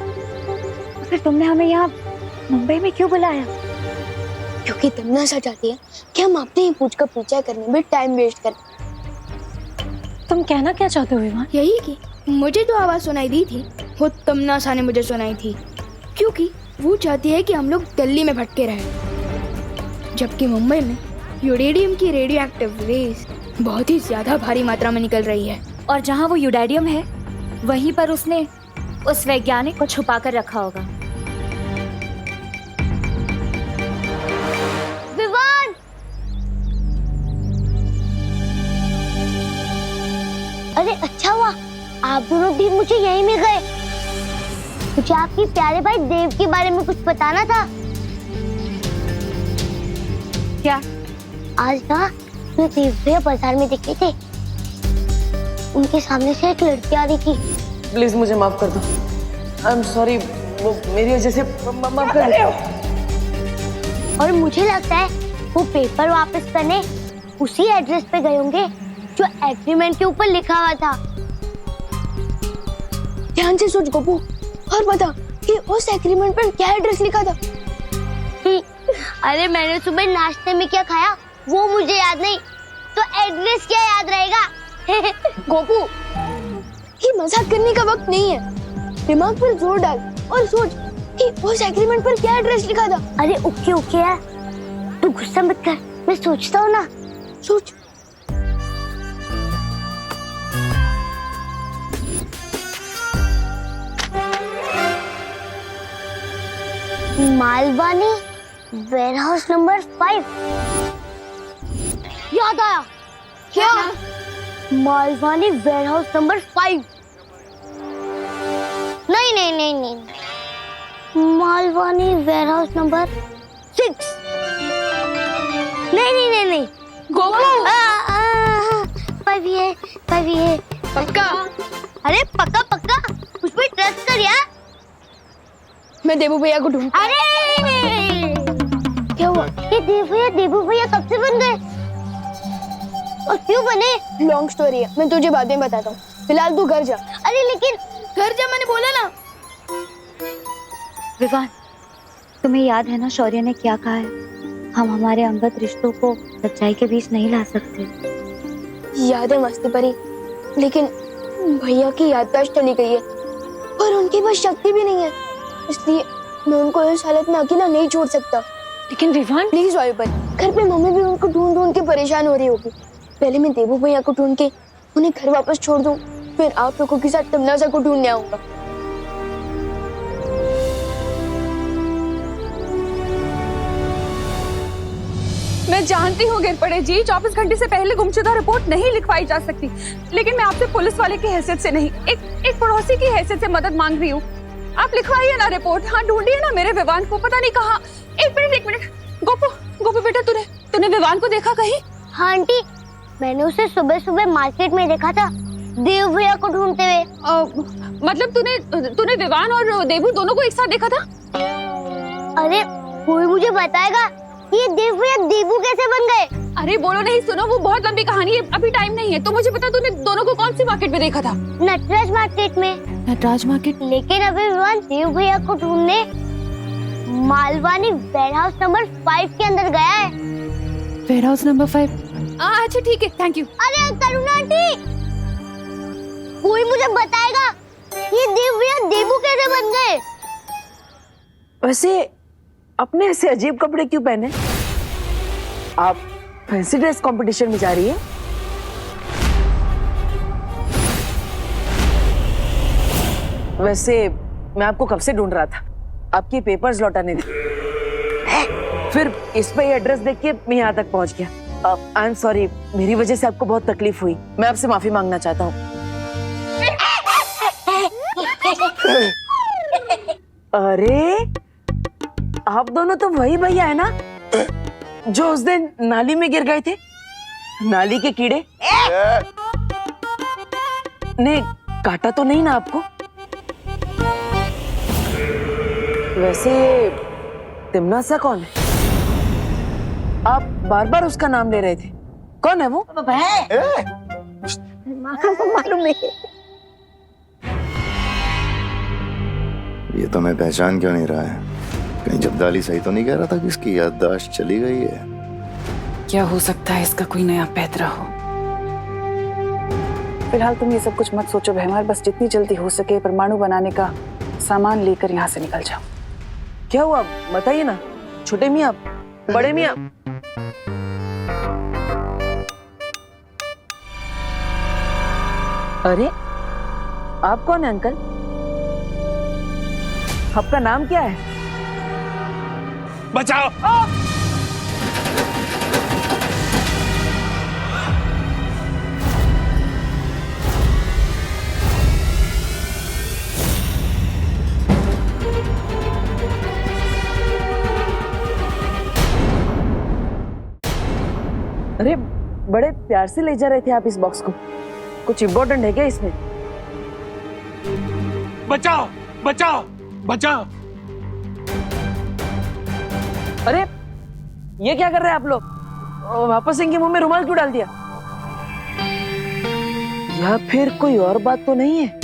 फिर तुमने हमें यहाँ मुंबई में क्यों बुलाया? क्योंकि तमन्ना चाहती है कि हम अपने ही पूछ का पीछा करने में टाइम वेस्ट करें। तुम कहना क्या चाहते हो विवान? यही कि मुझे जो आवाज सुनाई दी थी वो तमन्ना ने मुझे सुनाई थी, क्योंकि वो चाहती है कि हम लोग दिल्ली में भटके रहें, जबकि मुंबई में यूरेनियम की रेडियो एक्टिव रेस बहुत ही ज्यादा भारी मात्रा में निकल रही है। और जहाँ वो यूरेनियम है वहीं पर उसने उस वैज्ञानिक को छुपा कर रखा होगा। विवान! अरे अच्छा हुआ आप दोनों भी मुझे यहीं मिल गए। मुझे आपके प्यारे भाई देव के बारे में कुछ बताना था। क्या? आज ना मैं देव भैया बाजार में दिखे थे, उनके सामने से एक लड़की आ रही थी। प्लीज मुझे माफ कर दो। आई एम सॉरी, वो मेरी वजह से माफ कर दो। और मुझे लगता है वो पेपर वापस करने उसी एड्रेस पे गए होंगे जो एग्रीमेंट के ऊपर लिखा हुआ था। ध्यान से सोच गोपू और बता कि उस एग्रीमेंट पर क्या एड्रेस लिखा था। अरे मैंने सुबह नाश्ते में क्या खाया वो मुझे याद नहीं, तो एड्रेस क्या याद रहेगा। गोपू, ये मजाक करने का वक्त नहीं है, दिमाग पर जोर डाल और सोच कि उस एग्रीमेंट पर क्या एड्रेस लिखा था। अरे ओके ओके यार, तू गुस्सा मत कर, मैं सोचता हूँ ना। सोच। Malvani warehouse number 5। याद आया। क्या? Malvani warehouse number 5। नहीं नहीं नहीं नहीं, मालवानी वेयरहाउस नंबर 6। नहीं नहीं नहीं नहीं, गोपू 5 ये पक्का? अरे पक्का पक्का, उस पर ट्रस्ट कर यार। मैं देबू भैया को ढूंढ। अरे क्या हुआ? ये देबू भैया कब से बन गए और क्यों बने? लॉन्ग स्टोरी है, मैं तुझे बाद में बताता हूँ, फिलहाल तू घर जा। अरे लेकिन घर जा, मैंने बोला ना। विवान, तुम्हें याद है ना शौर्य ने क्या कहा है? हम हमारे अंगत रिश्तों को सच्चाई के बीच नहीं ला सकते। याद है मस्ती परी, लेकिन भैया की याददाश्त चली गई है और उनके पास शक्ति भी नहीं है, इसलिए मैं उनको इस हालत में अकेला नहीं छोड़ सकता। लेकिन विवान, प्लीज वायु पर, घर पे मम्मी भी उनको ढूंढ ढूंढ के परेशान हो रही होगी। पहले मैं देबू भैया को ढूंढ के उन्हें घर वापस छोड़ दूं, फिर आप लोगों के साथ तमन्ना को ढूंढने आऊंगा। मैं जानती हूँ गिरपड़े जी, 24 घंटे से पहले गुमशुदा रिपोर्ट नहीं लिखवाई जा सकती, लेकिन मैं आपसे पुलिस वाले की हैसियत से नहीं, एक पड़ोसी की हैसियत से मदद मांग रही हूँ। आप लिखवाइए ना रिपोर्ट। हाँ, ढूंढिए ना मेरे विवान को, पता नहीं कहाँ। एक मिनट गोपू बेटा, तूने विवान को देखा कहीं? हाँ आंटी, मैंने उसे सुबह सुबह मार्केट में देखा था देव भैया को ढूंढते हुए। मतलब तूने विवान और देवू दोनों को एक साथ देखा था? अरे कोई मुझे बताएगा ये देव भैया देवू कैसे बन गए? अरे बोलो नहीं, सुनो, वो बहुत लंबी कहानी है, अभी टाइम नहीं है। तो मुझे बता, तूने दोनों को कौन सी मार्केट में देखा था? नटराज मार्केट में। नटराज मार्केट? लेकिन अभी विवान देव भैया को ढूंढने मालवानी वेयरहाउस नंबर 5 के अंदर गया है। Warehouse number 5? अच्छा ठीक है, थैंक यू। अरे करुणा आंटी, कोई मुझे बताएगा ये देव भैया देवू कैसे बन गए? वैसे अपने ऐसे अजीब कपड़े क्यों पहने? आप फैंसी ड्रेस कंपटीशन में जा रही है? वैसे मैं आपको कब से ढूंढ रहा था, आपके पेपर्स लौटाने थे। फिर इस पे एड्रेस देख के मैं यहाँ तक पहुंच गया। आई एम सॉरी, मेरी वजह से आपको बहुत तकलीफ हुई, मैं आपसे माफी मांगना चाहता हूँ। अरे आप दोनों तो वही भैया है ना जो उस दिन नाली में गिर गए थे? नाली के कीड़े ने काटा तो नहीं ना आपको? वैसे तिमना सा कौन है? आप बार बार उसका नाम ले रहे थे। कौन है वो? मालूम नहीं। ये तो मैं पहचान क्यों नहीं रहा है? कहीं जब्दाली सही तो नहीं कह रहा था कि इसकी याददाश्त चली गई है? क्या हो सकता है इसका कोई नया पैतरा हो। फिलहाल तुम ये सब कुछ मत सोचो भैमार, बस जितनी जल्दी हो सके परमाणु बनाने का सामान लेकर यहाँ से निकल जाओ। क्या हुआ बताइए ना, छोटे मियाँ, बड़े मियाँ। अरे आप कौन है अंकल? आपका नाम क्या है? बचाओ! अरे बड़े प्यार से ले जा रहे थे आप इस बॉक्स को, कुछ इम्पोर्टेंट है क्या इसमें? बचाओ! बचाओ! बचाओ! अरे ये क्या कर रहे हैं आप लोग? वापस इनके मुंह में रुमाल क्यों डाल दिया? या फिर कोई और बात तो नहीं है?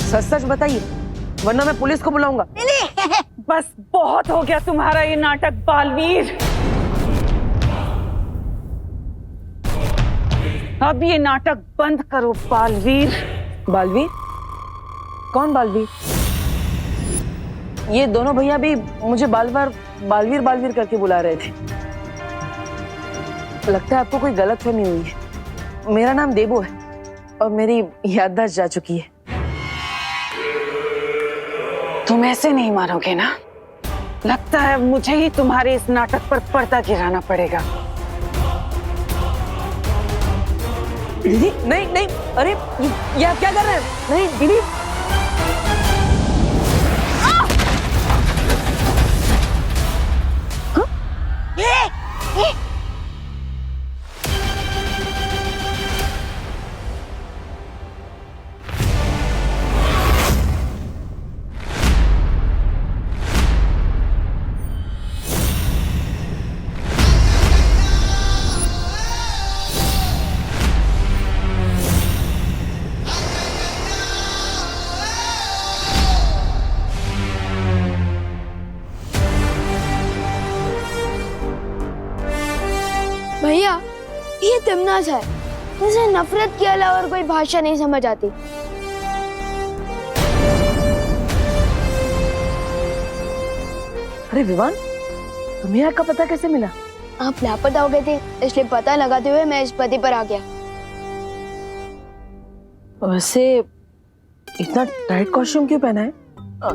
सच सच बताइए, वरना मैं पुलिस को बुलाऊंगा। बस बहुत हो गया तुम्हारा ये नाटक बालवीर। अब ये नाटक बंद करो बालवीर। बालवीर? कौन बालवीर? ये दोनों भैया भी मुझे बालवीर बालवीर करके बुला रहे थे। लगता है आपको कोई गलतफहमी हुई है। मेरा नाम देबू है और मेरी याददाश्त जा चुकी है। तुम ऐसे नहीं मारोगे ना? लगता है मुझे ही तुम्हारे इस नाटक पर पर्दा गिराना पड़ेगा। दीदी नहीं नहीं, अरे ये आप क्या कर रहे हैं? नहीं दीदी। भैया ये तिमनास है, इसे नफरत के अलावा और कोई भाषा नहीं समझ आती। अरे विवान, तुम्हें यहाँ का पता कैसे मिला? आप लापता हो गए थे, इसलिए पता लगाते हुए मैं इस पते पर आ गया। वैसे इतना टाइट कॉस्ट्यूम क्यों पहना है?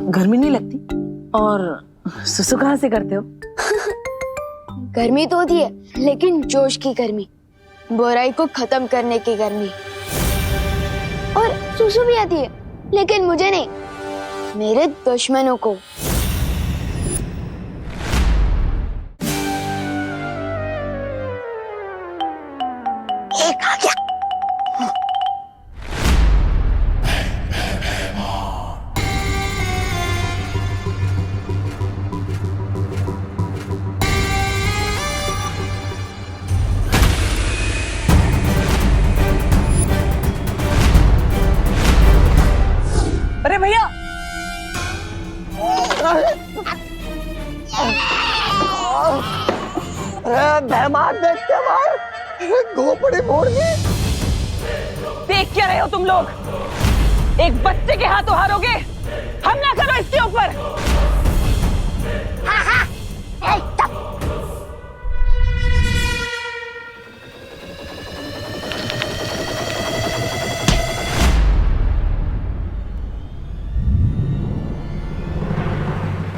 गर्मी नहीं लगती? और सुसु कहाँ से करते हो? गर्मी तो होती है, लेकिन जोश की गर्मी, बुराई को खत्म करने की गर्मी। और सुसु भी आती है, लेकिन मुझे नहीं, मेरे दुश्मनों को। एक आ गया। अरे भैया, बेहमान देखते मार, घोपड़ी मोड़ दी। देख क्या रहे हो तुम लोग? एक बच्चे के हाथों हारोगे? हमला करो इसके ऊपर।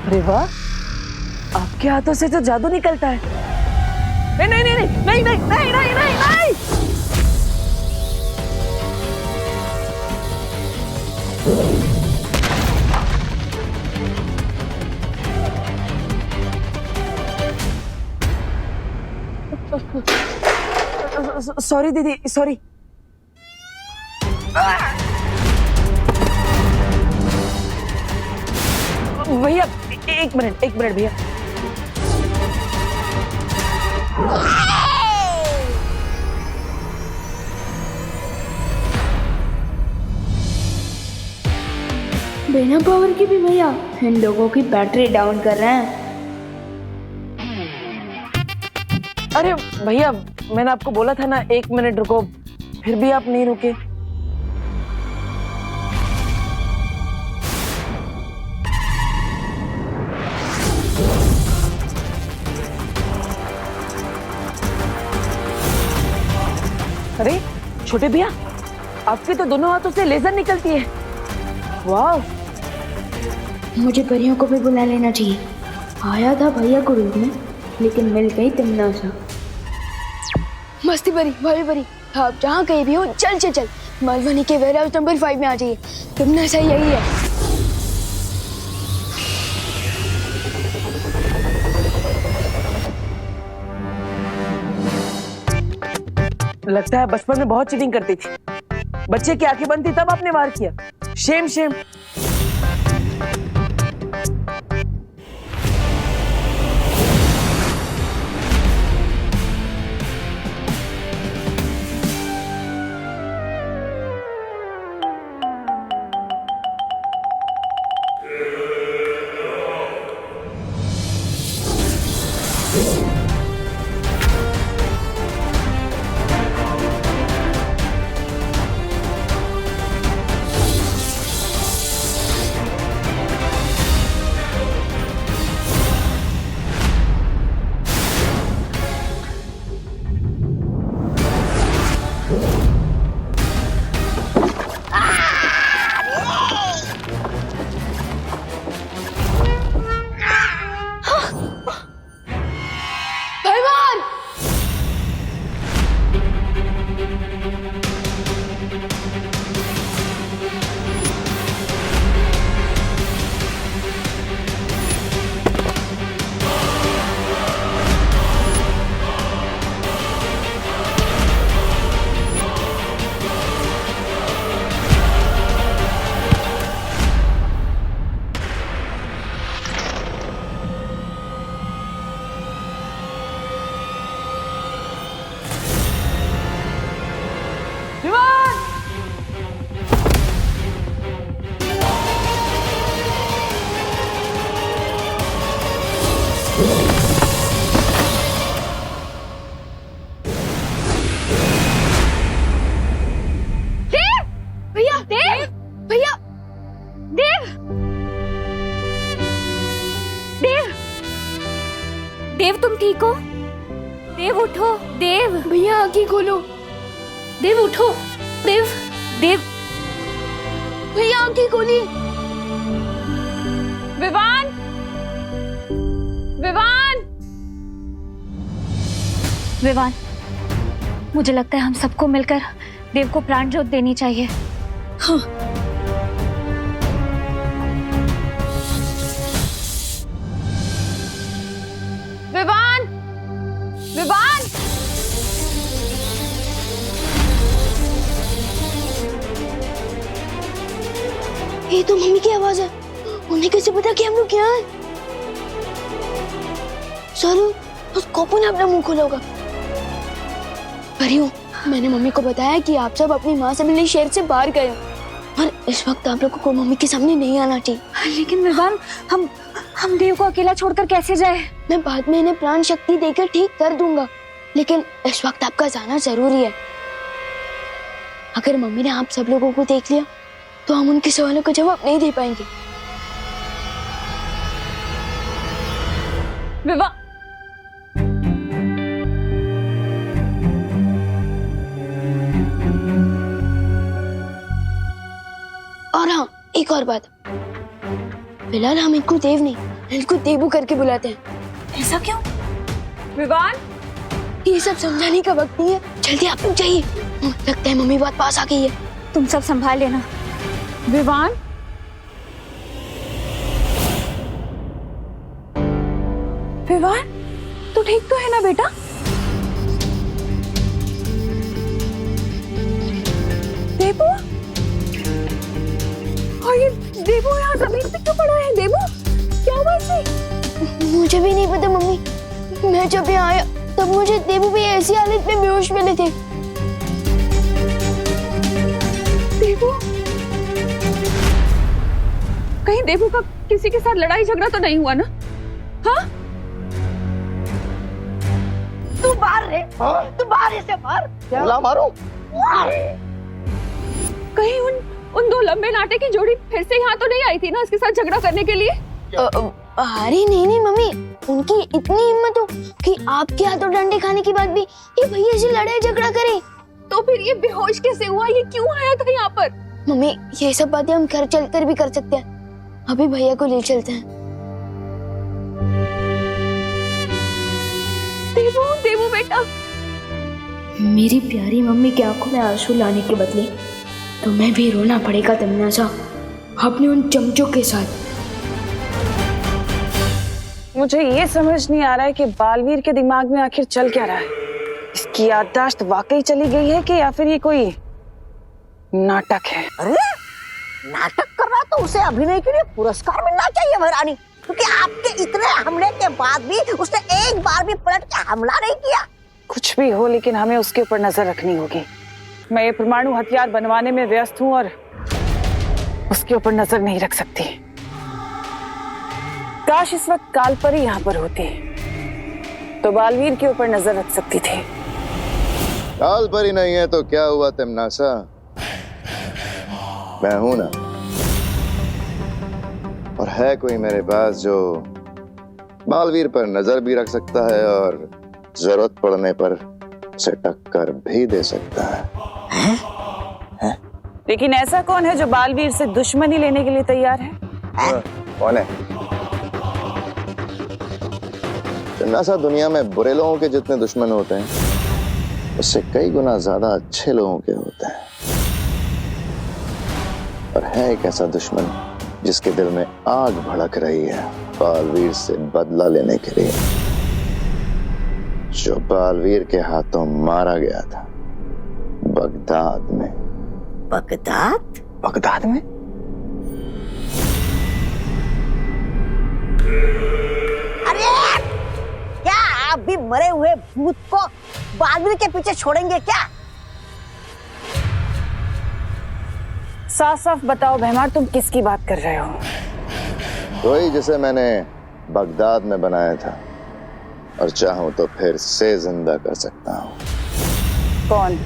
अरे वाह, आपके हाथों से तो जादू निकलता है। नहीं नहीं नहीं नहीं नहीं नहीं नहीं नहीं नहीं, नहीं। सॉरी दीदी, सॉरी। भैया एक मिनट भैया। बिना पावर की भी भैया इन लोगों की बैटरी डाउन कर रहे हैं। अरे भैया, मैंने आपको बोला था ना 1 मिनट रुको, फिर भी आप नहीं रुके। अरे छोटे भैया, आपके तो दोनों हाथों से लेजर निकलती है। वाह, मुझे परियों को भी बुला लेना चाहिए। आया था भैया को रूप में, लेकिन मिल गई तिमनासा। मस्ती परी, भाभी परी, आप जहाँ कहीं भी हो चल चल चल मालवनी के वेयर हाउस नंबर 5 में आ जाइए। तिमनासा यही है। लगता है बचपन में बहुत चीटिंग करती थी। बच्चे की आंखें बंद थी तब आपने वार किया। Shem Shem. देव, तुम ठीक हो? देव उठो। देव भैया आंखें खोलो। देव उठो। देव देव भैया आंखें खोली। विवान, विवान, विवान, मुझे लगता है हम सबको मिलकर देव को प्राण ज्योत देनी चाहिए। हाँ। विवान, विवान, ये तो मम्मी की आवाज है। उन्हें कैसे पता कि हम लोग यहाँ हैं? सरू, उस कॉपू ने अपना मुंह खोला होगा। परियों, मैंने मम्मी को बताया कि आप सब अपनी माँ से मिलने शहर से बाहर गए हो और इस वक्त आप लोगों को मम्मी के सामने नहीं आना चाहिए। लेकिन विवान, हम देव को अकेला छोड़कर कैसे जाए? मैं बाद में इन्हें प्राण शक्ति देकर ठीक कर दूंगा, लेकिन इस वक्त आपका जाना जरूरी है। अगर मम्मी ने आप सब लोगों को देख लिया तो हम उनके सवालों का जवाब नहीं दे पाएंगे। विवा, और हाँ, एक और बात, फिलहाल हम इनको देव नहीं, इनको देवू करके बुलाते हैं। ऐसा क्यों? विवान, ये सब समझाने का वक्त नहीं है, जल्दी आप लोग जाइए। लगता है मम्मी बात पास आ गई है। तुम सब संभाल लेना। विवान, विवान, तू ठीक तो है ना बेटा? देवू, और ये देवू यहाँ जमीन पे क्यों पड़ा है? देवू, क्या हुआ इसे? मुझे भी नहीं पता मम्मी। मैं जब यहाँ आया तब मुझे देवू भी ऐसी हालत में बेहोश मिले थे। देवू? कहीं देवू का किसी के साथ लड़ाई झगड़ा तो नहीं हुआ ना? हाँ? तू बाहर रे, तू बाहर इसे मार। बोला मारो। कहीं उन दो लंबे नाटे की जोड़ी फिर से यहाँ तो नहीं आई थी ना इसके साथ झगड़ा करने के लिए? अरे नहीं मम्मी, उनकी इतनी हिम्मत हो कि आपके हाथों डंडे खाने के बाद भी ये भैया से लड़ाई झगड़ा करे। तो फिर ये बेहोश कैसे हुआ? ये क्यों आया था यहाँ पर? मम्मी ये सब बातें हम घर चलकर भी कर सकते हैं। अभी भैया को ले चलते हैं। देवू, देवू बेटा। मेरी प्यारी मम्मी की आंखों में आंसू लाने के बदले तुम्हें भी रोना पड़ेगा तमन्ना, अपने उन चमचों के साथ। मुझे ये समझ नहीं आ रहा है कि बालवीर के दिमाग में आखिर चल क्या रहा है। इसकी याददाश्त वाकई चली गई है कि या फिर ये कोई नाटक है? अरे नाटक कर रहा तो उसे अभिनय के लिए पुरस्कार मिलना चाहिए महारानी, क्योंकि आपके इतने हमले के बाद भी उसने एक बार भी पलट के हमला नहीं किया। कुछ भी हो, लेकिन हमें उसके ऊपर नजर रखनी होगी। मैं ये परमाणु हथियार बनवाने में व्यस्त हूँ और उसके ऊपर नजर नहीं रख सकती। काश इस वक्त कालपरी यहाँ पर होती तो बालवीर के ऊपर नजर रख सकती थी। कालपरी नहीं है तो क्या हुआ तिमनासा, मैं हूं ना। और है कोई मेरे पास जो बालवीर पर नजर भी रख सकता है और जरूरत पड़ने पर उसे टक्कर भी दे सकता है? लेकिन ऐसा कौन है जो बालवीर से दुश्मनी लेने के लिए तैयार है? कौन है? तिमनासा, दुनिया में बुरे लोगों के जितने दुश्मन होते हैं उससे कई गुना ज्यादा अच्छे लोगों के होते हैं। और है एक ऐसा दुश्मन जिसके दिल में आग भड़क रही है बालवीर से बदला लेने के लिए, जो बालवीर के हाथों मारा गया था बगदाद में। बगदाद? बगदाद में? अरे क्या आप भी मरे हुए भूत को बालवीर के पीछे छोड़ेंगे क्या? साफ साफ बताओ भैमार, तुम किसकी बात कर रहे हो? वही जिसे मैंने बगदाद में बनाया था और चाहूं तो फिर से जिंदा कर सकता हूं। कौन?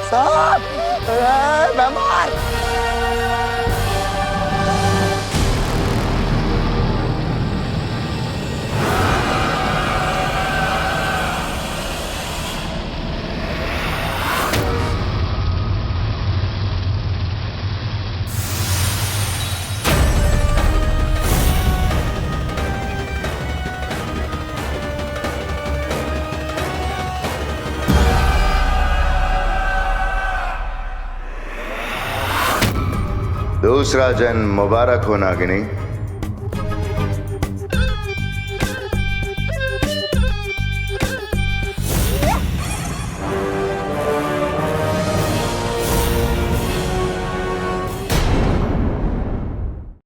साहब, मेहमान। दूसरा जन्म मुबारक हो नागिनी।